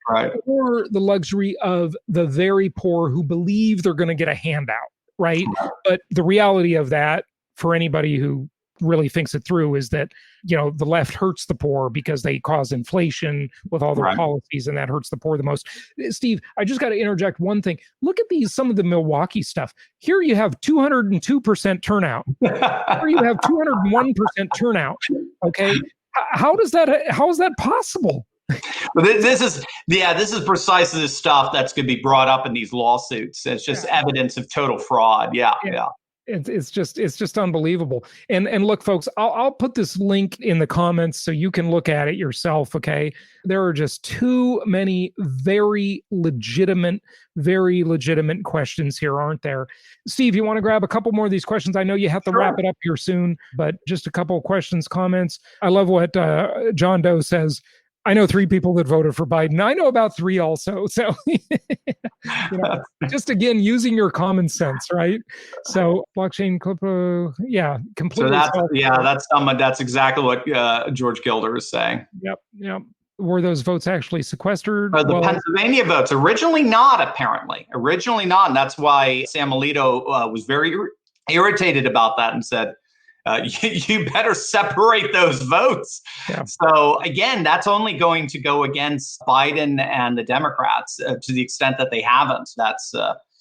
Or the luxury of the very poor who believe they're going to get a handout, right? But the reality of that, for anybody who really thinks it through, is that the left hurts the poor because they cause inflation with all their policies, and that hurts the poor the most. Steve, I just got to interject one thing. Look at some of the Milwaukee stuff. Here you have 202% turnout. Here you have 201% turnout. Okay. How is that possible?
But this is precisely the stuff that's going to be brought up in these lawsuits. It's just evidence of total fraud. Yeah.
It's just unbelievable. And look, folks, I'll put this link in the comments so you can look at it yourself. Okay, there are just too many very legitimate questions here, aren't there? Steve, you want to grab a couple more of these questions? I know you have to wrap it up here soon, but just a couple of questions, comments. I love what John Doe says. I know 3 people that voted for Biden. I know about 3 also. So, just again, using your common sense, right? So blockchain, completely. So
that's exactly what George Gilder is saying.
Yep. Were those votes actually sequestered?
Pennsylvania votes, originally not, apparently. Originally not. And that's why Sam Alito was very irritated about that and said, you better separate those votes. Yeah. So again, that's only going to go against Biden and the Democrats to the extent that they haven't. That's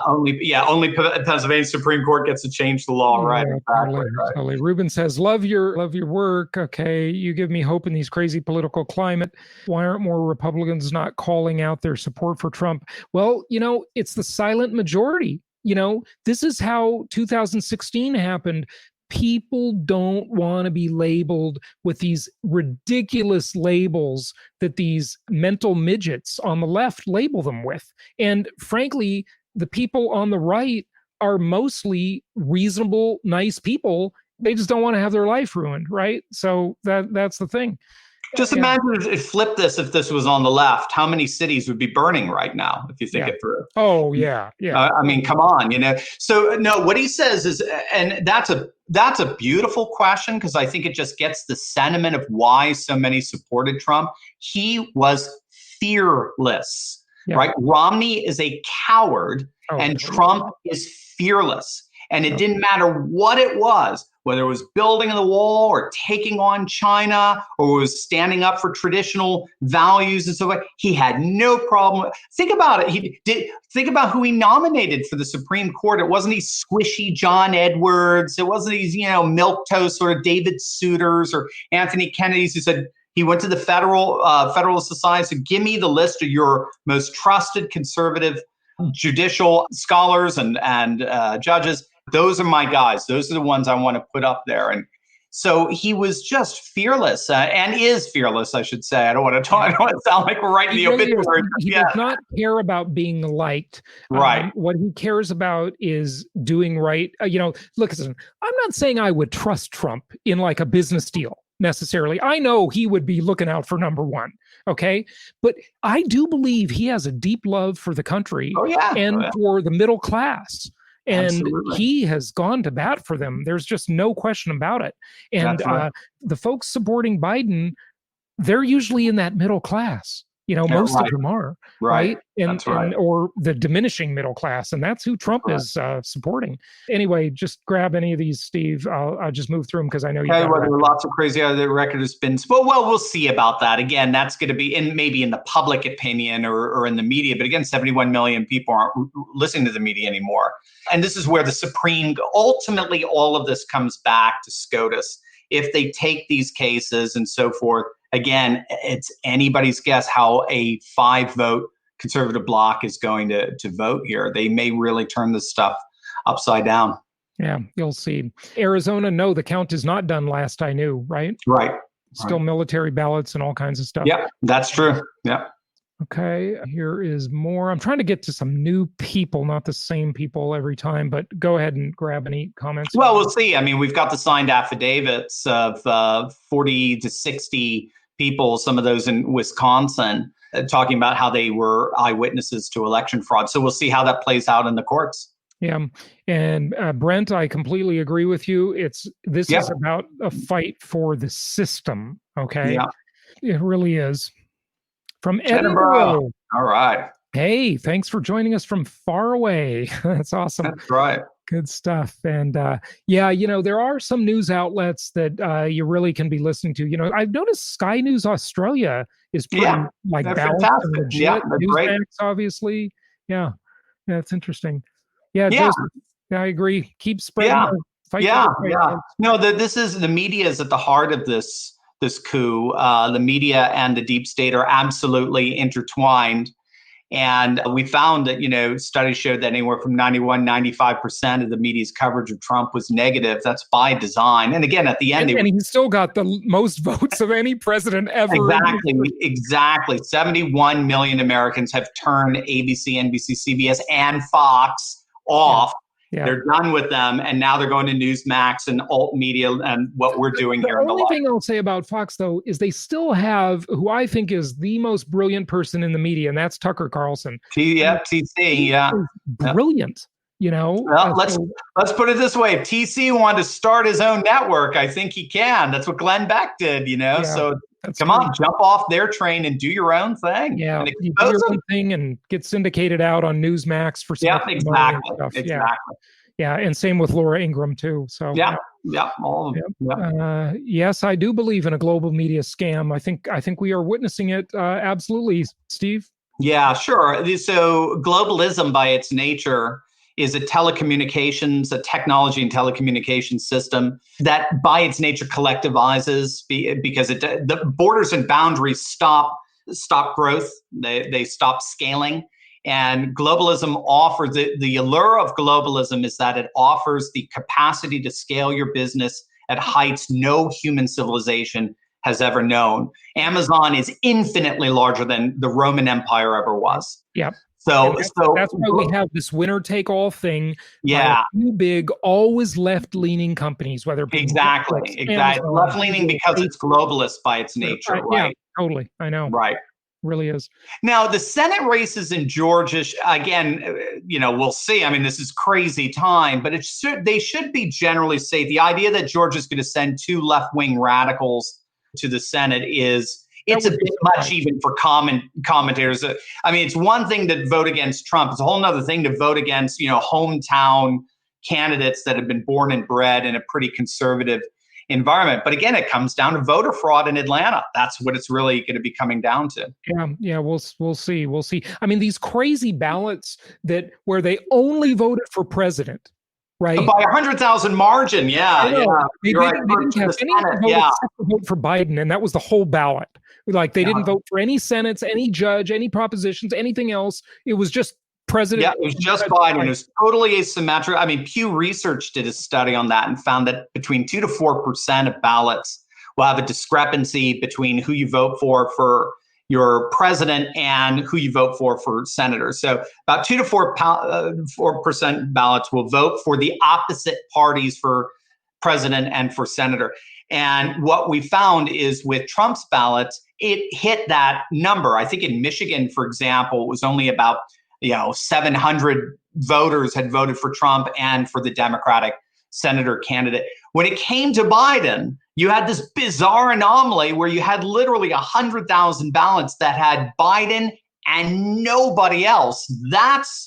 only Pennsylvania Supreme Court gets to change the law, right? Exactly.
Totally. Ruben says, love your work. Okay, you give me hope in these crazy political climate. Why aren't more Republicans not calling out their support for Trump? Well, it's the silent majority. This is how 2016 happened. People don't want to be labeled with these ridiculous labels that these mental midgets on the left label them with. And frankly, the people on the right are mostly reasonable, nice people. They just don't want to have their life ruined, right? So that's the thing.
Just imagine if if this was on the left, how many cities would be burning right now if you think it through?
Oh, yeah.
I mean, come on, So no, what he says is, and that's a beautiful question, because I think it just gets the sentiment of why so many supported Trump. He was fearless, right? Romney is a coward, and Trump is fearless. And it didn't matter what it was, whether it was building the wall or taking on China or was standing up for traditional values and so on. He had no problem. Think about it. Think about who he nominated for the Supreme Court. It wasn't these squishy John Edwards. It wasn't these, milquetoast sort of David Souters or Anthony Kennedy's who said, he went to the Federalist Society and said, give me the list of your most trusted conservative judicial scholars and judges. Those are my guys. Those are the ones I want to put up there. And so he was just fearless and is fearless, I should say. I don't want to sound like we're writing the obituary.
He does not care about being liked.
Right.
What he cares about is doing right. Look, I'm not saying I would trust Trump in like a business deal necessarily. I know he would be looking out for number one. Okay. But I do believe he has a deep love for the country and for the middle class. And
Absolutely.
He has gone to bat for them. There's just no question about it. And the folks supporting Biden, they're usually in that middle class. Most of them are, right? And or the diminishing middle class, and that's who Trump is supporting. Anyway, just grab any of these, Steve. I'll just move through them because I know
there are lots of crazy other record has been. Well, we'll see about that. Again, that's going to be maybe in the public opinion or in the media. But again, 71 million people aren't listening to the media anymore. And this is where ultimately, all of this comes back to SCOTUS. If they take these cases and so forth. Again, it's anybody's guess how a 5-vote conservative bloc is going to vote here. They may really turn this stuff upside down.
Yeah, you'll see. Arizona, no, the count is not done last I knew, right?
Right.
Still military ballots and all kinds of stuff.
Yeah, that's true. Yeah.
Okay, here is more. I'm trying to get to some new people, not the same people every time, but go ahead and grab any comments.
Well, we'll see. I mean, we've got the signed affidavits of 40 to 60 people, some of those in Wisconsin, talking about how they were eyewitnesses to election fraud. So we'll see how that plays out in the courts.
Yeah. And Brent, I completely agree with you. This is about a fight for the system. Okay.
Yeah.
It really is. From Edinburgh.
All right.
Hey, thanks for joining us from far away. That's awesome.
That's right.
Good stuff. And there are some news outlets that you really can be listening to. I've noticed Sky News Australia is pretty
they're
balanced
fantastic.
and legit.
Yeah, they're great.
Newsmax, obviously. Yeah, it's interesting. Yeah, Joseph, I agree. Keep spreading. No,
the media is at the heart of this coup. The media and the deep state are absolutely intertwined. And we found that, studies showed that anywhere from 95% of the media's coverage of Trump was negative. That's by design. And again, at the end,
and he still got the most votes of any president ever.
Exactly. 71 million Americans have turned ABC, NBC, CBS, and Fox off. Yeah. They're done with them, and now they're going to Newsmax and alt media and what we're doing here.
The only thing I'll say about Fox, though, is they still have who I think is the most brilliant person in the media, and that's Tucker Carlson.
TC,
brilliant.
Well, let's put it this way: if TC wanted to start his own network, I think he can. That's what Glenn Beck did. So come on, jump off their train and do your own thing.
Yeah, you do your own thing and get syndicated out on Newsmax for some
exactly.
Yeah, and same with Laura Ingraham too. So
all of them.
Yes, I do believe in a global media scam. I think we are witnessing it. Absolutely, Steve.
Yeah, sure. So globalism, by its nature, is a technology and telecommunications system that by its nature collectivizes because the borders and boundaries stop growth. They stop scaling. And globalism offers the allure of globalism is that it offers the capacity to scale your business at heights no human civilization has ever known. Amazon is infinitely larger than the Roman Empire ever was.
Yeah.
So
that's why we have this winner-take-all thing.
Yeah,
too big, always left-leaning companies, whether it be
exactly left-leaning because it's globalist by its nature, right?
Yeah, totally. I know,
right?
Really is.
Now the Senate races in Georgia, again, we'll see. I mean, this is crazy time, but they should be generally safe. The idea that Georgia's going to send two left-wing radicals to the Senate it's a bit much even for commentators. I mean, it's one thing to vote against Trump. It's a whole other thing to vote against, hometown candidates that have been born and bred in a pretty conservative environment. But again, it comes down to voter fraud in Atlanta. That's what it's really going to be coming down to.
Yeah, we'll see. I mean, these crazy ballots where they only voted for president. Right.
By 100,000 margin. Yeah.
They didn't have any vote for Biden, and that was the whole ballot. They didn't vote for any senates, any judge, any propositions, anything else. It was just president.
Yeah, it was just Biden. It was totally asymmetric. I mean, Pew Research did a study on that and found that between 2 to 4% of ballots will have a discrepancy between who you vote for your president and who you vote for senators. So about 2 to 4% ballots will vote for the opposite parties for president and for senator. And what we found is with Trump's ballots, it hit that number. I think in Michigan, for example, it was only about 700 voters had voted for Trump and for the Democratic senator candidate. When it came to Biden, you had this bizarre anomaly where you had literally 100,000 ballots that had Biden and nobody else.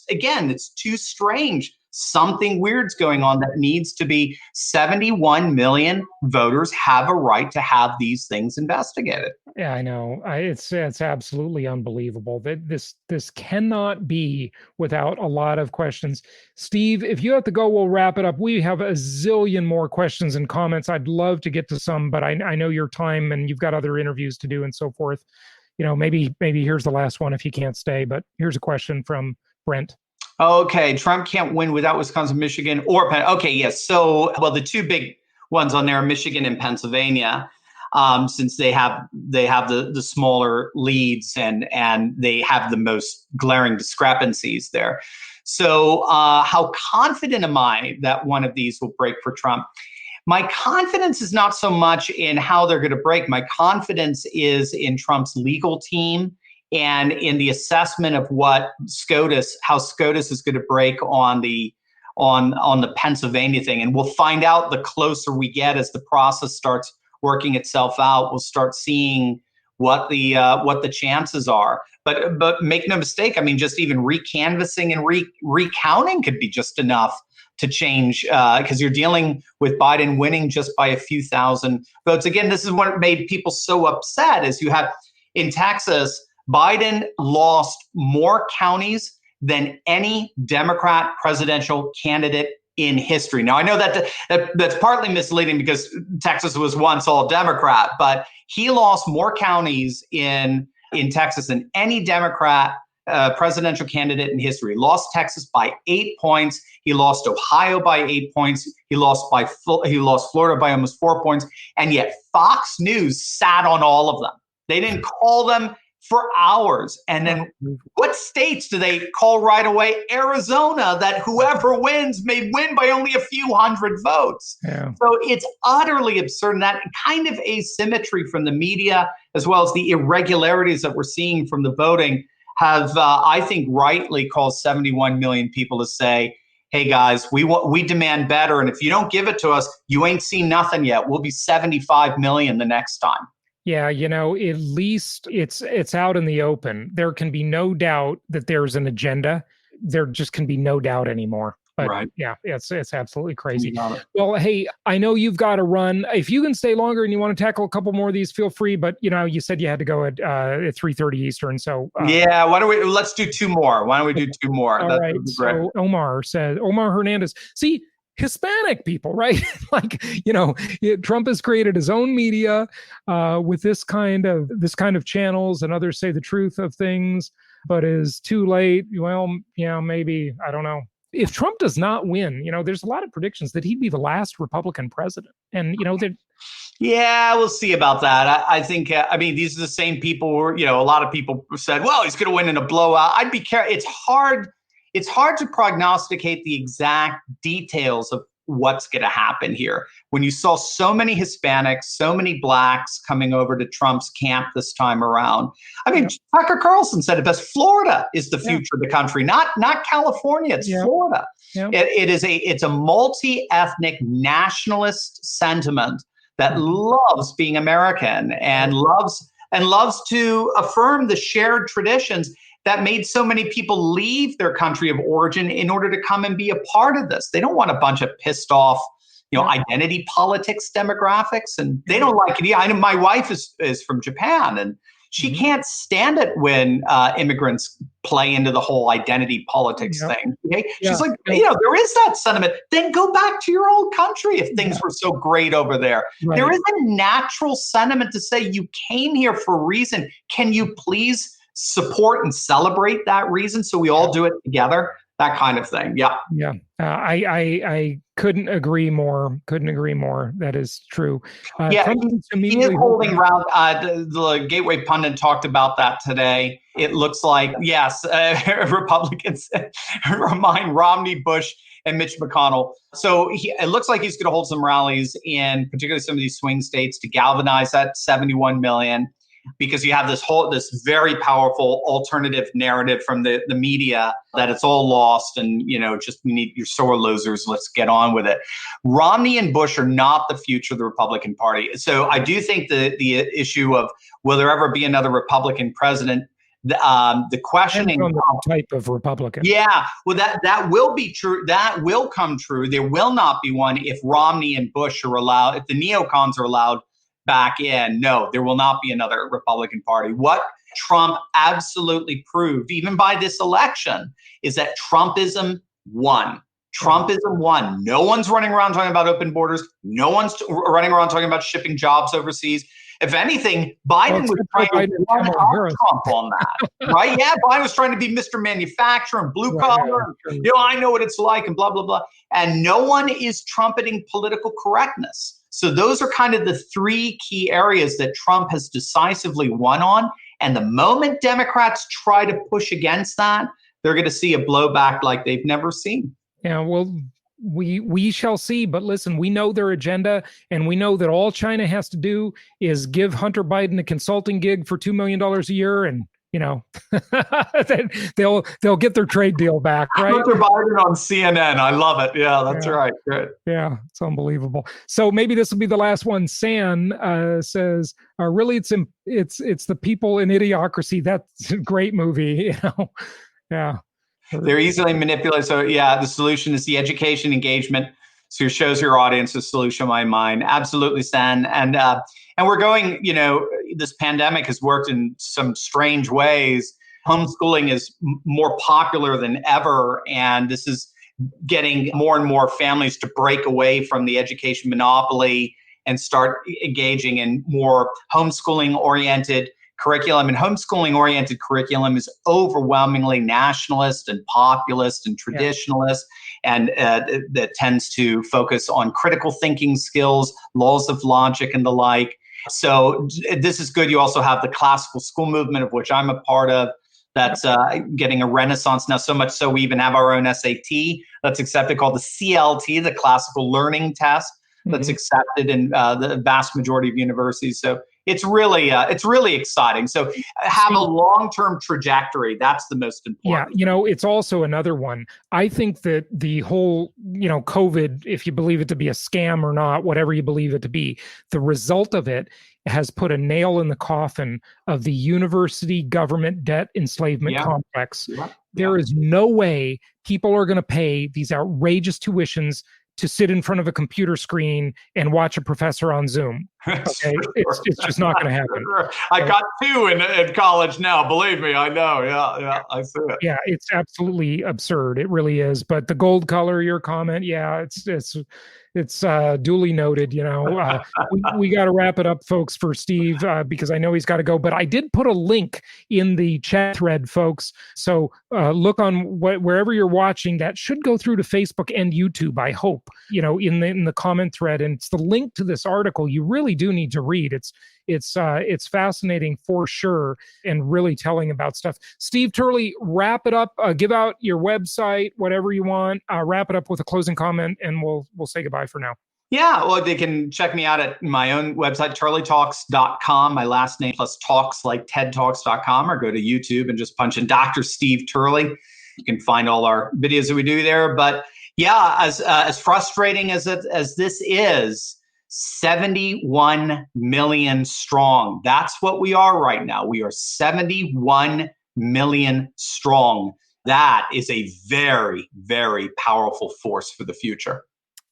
It's too strange. Something weird's going on that needs to be 71 million voters have a right to have these things investigated.
Yeah, I know. It's absolutely unbelievable that this cannot be without a lot of questions. Steve, if you have to go, we'll wrap it up. We have a zillion more questions and comments. I'd love to get to some, but I know your time and you've got other interviews to do and so forth. Maybe here's the last one if you can't stay, but here's a question from Brent.
Okay, Trump can't win without Wisconsin, Michigan, or Penn. Okay, yes. So, the two big ones on there are Michigan and Pennsylvania, since they have the smaller leads and they have the most glaring discrepancies there. So, how confident am I that one of these will break for Trump? My confidence is not so much in how they're going to break. My confidence is in Trump's legal team and in the assessment of how SCOTUS is going to break on the Pennsylvania thing. And we'll find out the closer we get as the process starts working itself out. We'll start seeing what the chances are. But make no mistake, I mean, just even recanvassing and recounting could be just enough to change, because you're dealing with Biden winning just by a few thousand votes. Again, this is what made people so upset, is you have in Texas, Biden lost more counties than any Democrat presidential candidate in history. Now, I know that's partly misleading because Texas was once all Democrat, but he lost more counties in Texas than any Democrat presidential candidate in history. He lost Texas by 8 points. He lost Ohio by 8 points. He lost Florida by almost 4 points. And yet Fox News sat on all of them. They didn't call them for hours. And then what states do they call right away? Arizona, that whoever wins may win by only a few hundred votes. Yeah. So it's utterly absurd. And that kind of asymmetry from the media, as well as the irregularities that we're seeing from the voting, have, I think, rightly caused 71 million people to say, hey, guys, we demand better. And if you don't give it to us, you ain't seen nothing yet. We'll be 75 million the next time.
Yeah, at least it's out in the open. There can be no doubt that there's an agenda. There just can be no doubt anymore. But right. Yeah, it's absolutely crazy. Well, hey, I know you've got to run. If you can stay longer and you want to tackle a couple more of these, feel free. But you said you had to go at 3:30 Eastern. So
yeah, let's do two more. Why don't we do two more?
All right. So Omar Hernandez. See, Hispanic people, right? Trump has created his own media with this kind of channels, and others say the truth of things, but is too late. Well, maybe, I don't know. If Trump does not win, there's a lot of predictions that he'd be the last Republican president. And,
yeah, we'll see about that. I think, these are the same people who, a lot of people said, well, he's going to win in a blowout. I'd be careful. It's hard to prognosticate the exact details of what's going to happen here. When you saw so many Hispanics, so many blacks coming over to Trump's camp this time around. Tucker Carlson said it best. Florida is the future of the country, not California. It's Florida. Yeah. It's a multi-ethnic nationalist sentiment that loves being American and loves to affirm the shared traditions that made so many people leave their country of origin in order to come and be a part of this. They don't want a bunch of pissed off, identity politics demographics, and they don't like it. I know my wife is from Japan, and she can't stand it when immigrants play into the whole identity politics thing. Okay? She's like, there is that sentiment. Then go back to your old country if things were so great over there. Right. There is a natural sentiment to say you came here for a reason. Can you please support and celebrate that reason so we all do it together? That kind of thing. Yeah.
Yeah. I couldn't agree more. That is true.
He is holding around. The Gateway Pundit talked about that today. It looks like, yes, Republicans remind Romney, Bush, and Mitch McConnell. So it looks like he's going to hold some rallies in particularly some of these swing states to galvanize that 71 million. Because you have this very powerful alternative narrative from the media that it's all lost and, just we need your sore losers. Let's get on with it. Romney and Bush are not the future of the Republican Party. So I do think the issue of will there ever be another Republican president, the questioning
on the type of Republican.
Yeah, well, that will be true. That will come true. There will not be one if Romney and Bush are allowed, if the neocons are allowed back in. No, there will not be another Republican Party. What Trump absolutely proved, even by this election, is that Trumpism won. Trumpism won. No one's running around talking about open borders. No one's running around talking about shipping jobs overseas. If anything, Biden was trying to run up Trump on that, right? Yeah, Biden was trying to be Mr. Manufacturer and blue collar. I know what it's like and blah, blah, blah. And no one is trumpeting political correctness. So those are kind of the three key areas that Trump has decisively won on. And the moment Democrats try to push against that, they're going to see a blowback like they've never seen.
Yeah, well, we shall see. But listen, we know their agenda, and we know that all China has to do is give Hunter Biden a consulting gig for $2 million a year, and they'll get their trade deal back, right?
Hunter Biden on CNN. I love it. Yeah, that's right. Good.
Yeah, it's unbelievable. So maybe this will be the last one. San says, really, it's the people in Idiocracy. That's a great movie. Yeah.
They're easily manipulated. So yeah, the solution is the education engagement. So it shows your audience the solution in my mind. Absolutely, San. And we're going, this pandemic has worked in some strange ways. Homeschooling is more popular than ever. And this is getting more and more families to break away from the education monopoly and start engaging in more homeschooling-oriented curriculum. And homeschooling-oriented curriculum is overwhelmingly nationalist and populist and traditionalist, and that tends to focus on critical thinking skills, laws of logic, and the like. So this is good. You also have the classical school movement, of which I'm a part of, that's getting a renaissance now, so much so we even have our own SAT that's accepted, called the CLT, the Classical Learning Test, that's accepted in the vast majority of universities. So it's really exciting. So have a long-term trajectory. That's the most important.
Yeah, it's also another one. I think that the whole, COVID, if you believe it to be a scam or not, whatever you believe it to be, the result of it has put a nail in the coffin of the university government debt enslavement complex. Yeah. There is no way people are going to pay these outrageous tuitions to sit in front of a computer screen and watch a professor on Zoom. Okay? It's just not going to happen.
I got 2 in college now. Believe me, I know. Yeah, I see it.
Yeah, it's absolutely absurd. It really is. But the gold color, your comment, it's duly noted. We got to wrap it up, folks, for Steve, because I know he's got to go. But I did put a link in the chat thread, folks. So look on wherever you're watching. That should go through to Facebook and YouTube, I hope. In the comment thread, and it's the link to this article. You really do need to read. It's fascinating for sure, and really telling about stuff. Steve Turley, wrap it up. Give out your website, whatever you want. Wrap it up with a closing comment, and we'll say goodbye for now.
Yeah, well, they can check me out at my own website, turleytalks.com, my last name plus talks, like tedtalks.com, or go to YouTube and just punch in Dr. Steve Turley. You can find all our videos that we do there. But yeah, as frustrating as this is, 71 million strong. That's what we are right now. We are 71 million strong. That is a very, very powerful force for the future.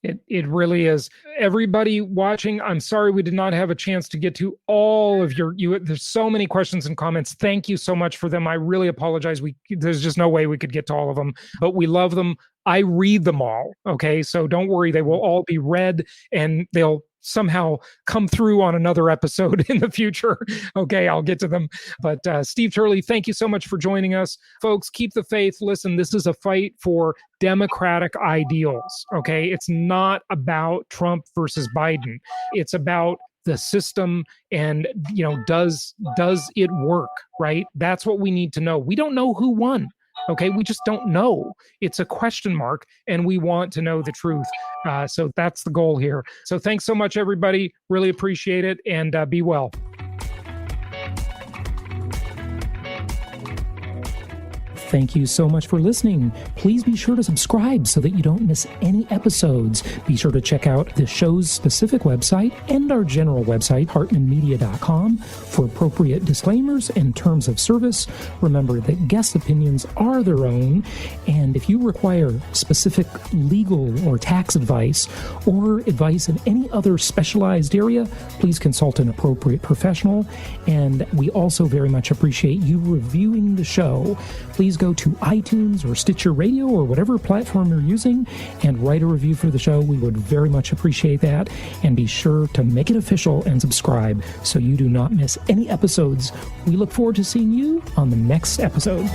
It really is. Everybody watching, I'm sorry we did not have a chance to get to all of you. There's so many questions and comments. Thank you so much for them. I really apologize. There's just no way we could get to all of them, but we love them. I read them all. Okay. So don't worry. They will all be read, and they'll somehow come through on another episode in the future. Okay, I'll get to them. But Steve Turley, thank you so much for joining us. Folks, keep the faith. Listen, this is a fight for democratic ideals. Okay, it's not about Trump versus Biden. It's about the system, and does it work, right? That's what we need to know. We don't know who won. Okay, we just don't know. It's a question mark, and we want to know the truth. So that's the goal here. So thanks so much, everybody. Really appreciate it, and be well. Thank you so much for listening. Please be sure to subscribe so that you don't miss any episodes. Be sure to check out the show's specific website and our general website, hartmanmedia.com, for appropriate disclaimers and terms of service. Remember that guest opinions are their own, and if you require specific legal or tax advice or advice in any other specialized area, please consult an appropriate professional. And we also very much appreciate you reviewing the show. Please go to iTunes or Stitcher Radio or whatever platform you're using and write a review for the show. We would very much appreciate that. And be sure to make it official and subscribe so you do not miss any episodes. We look forward to seeing you on the next episode.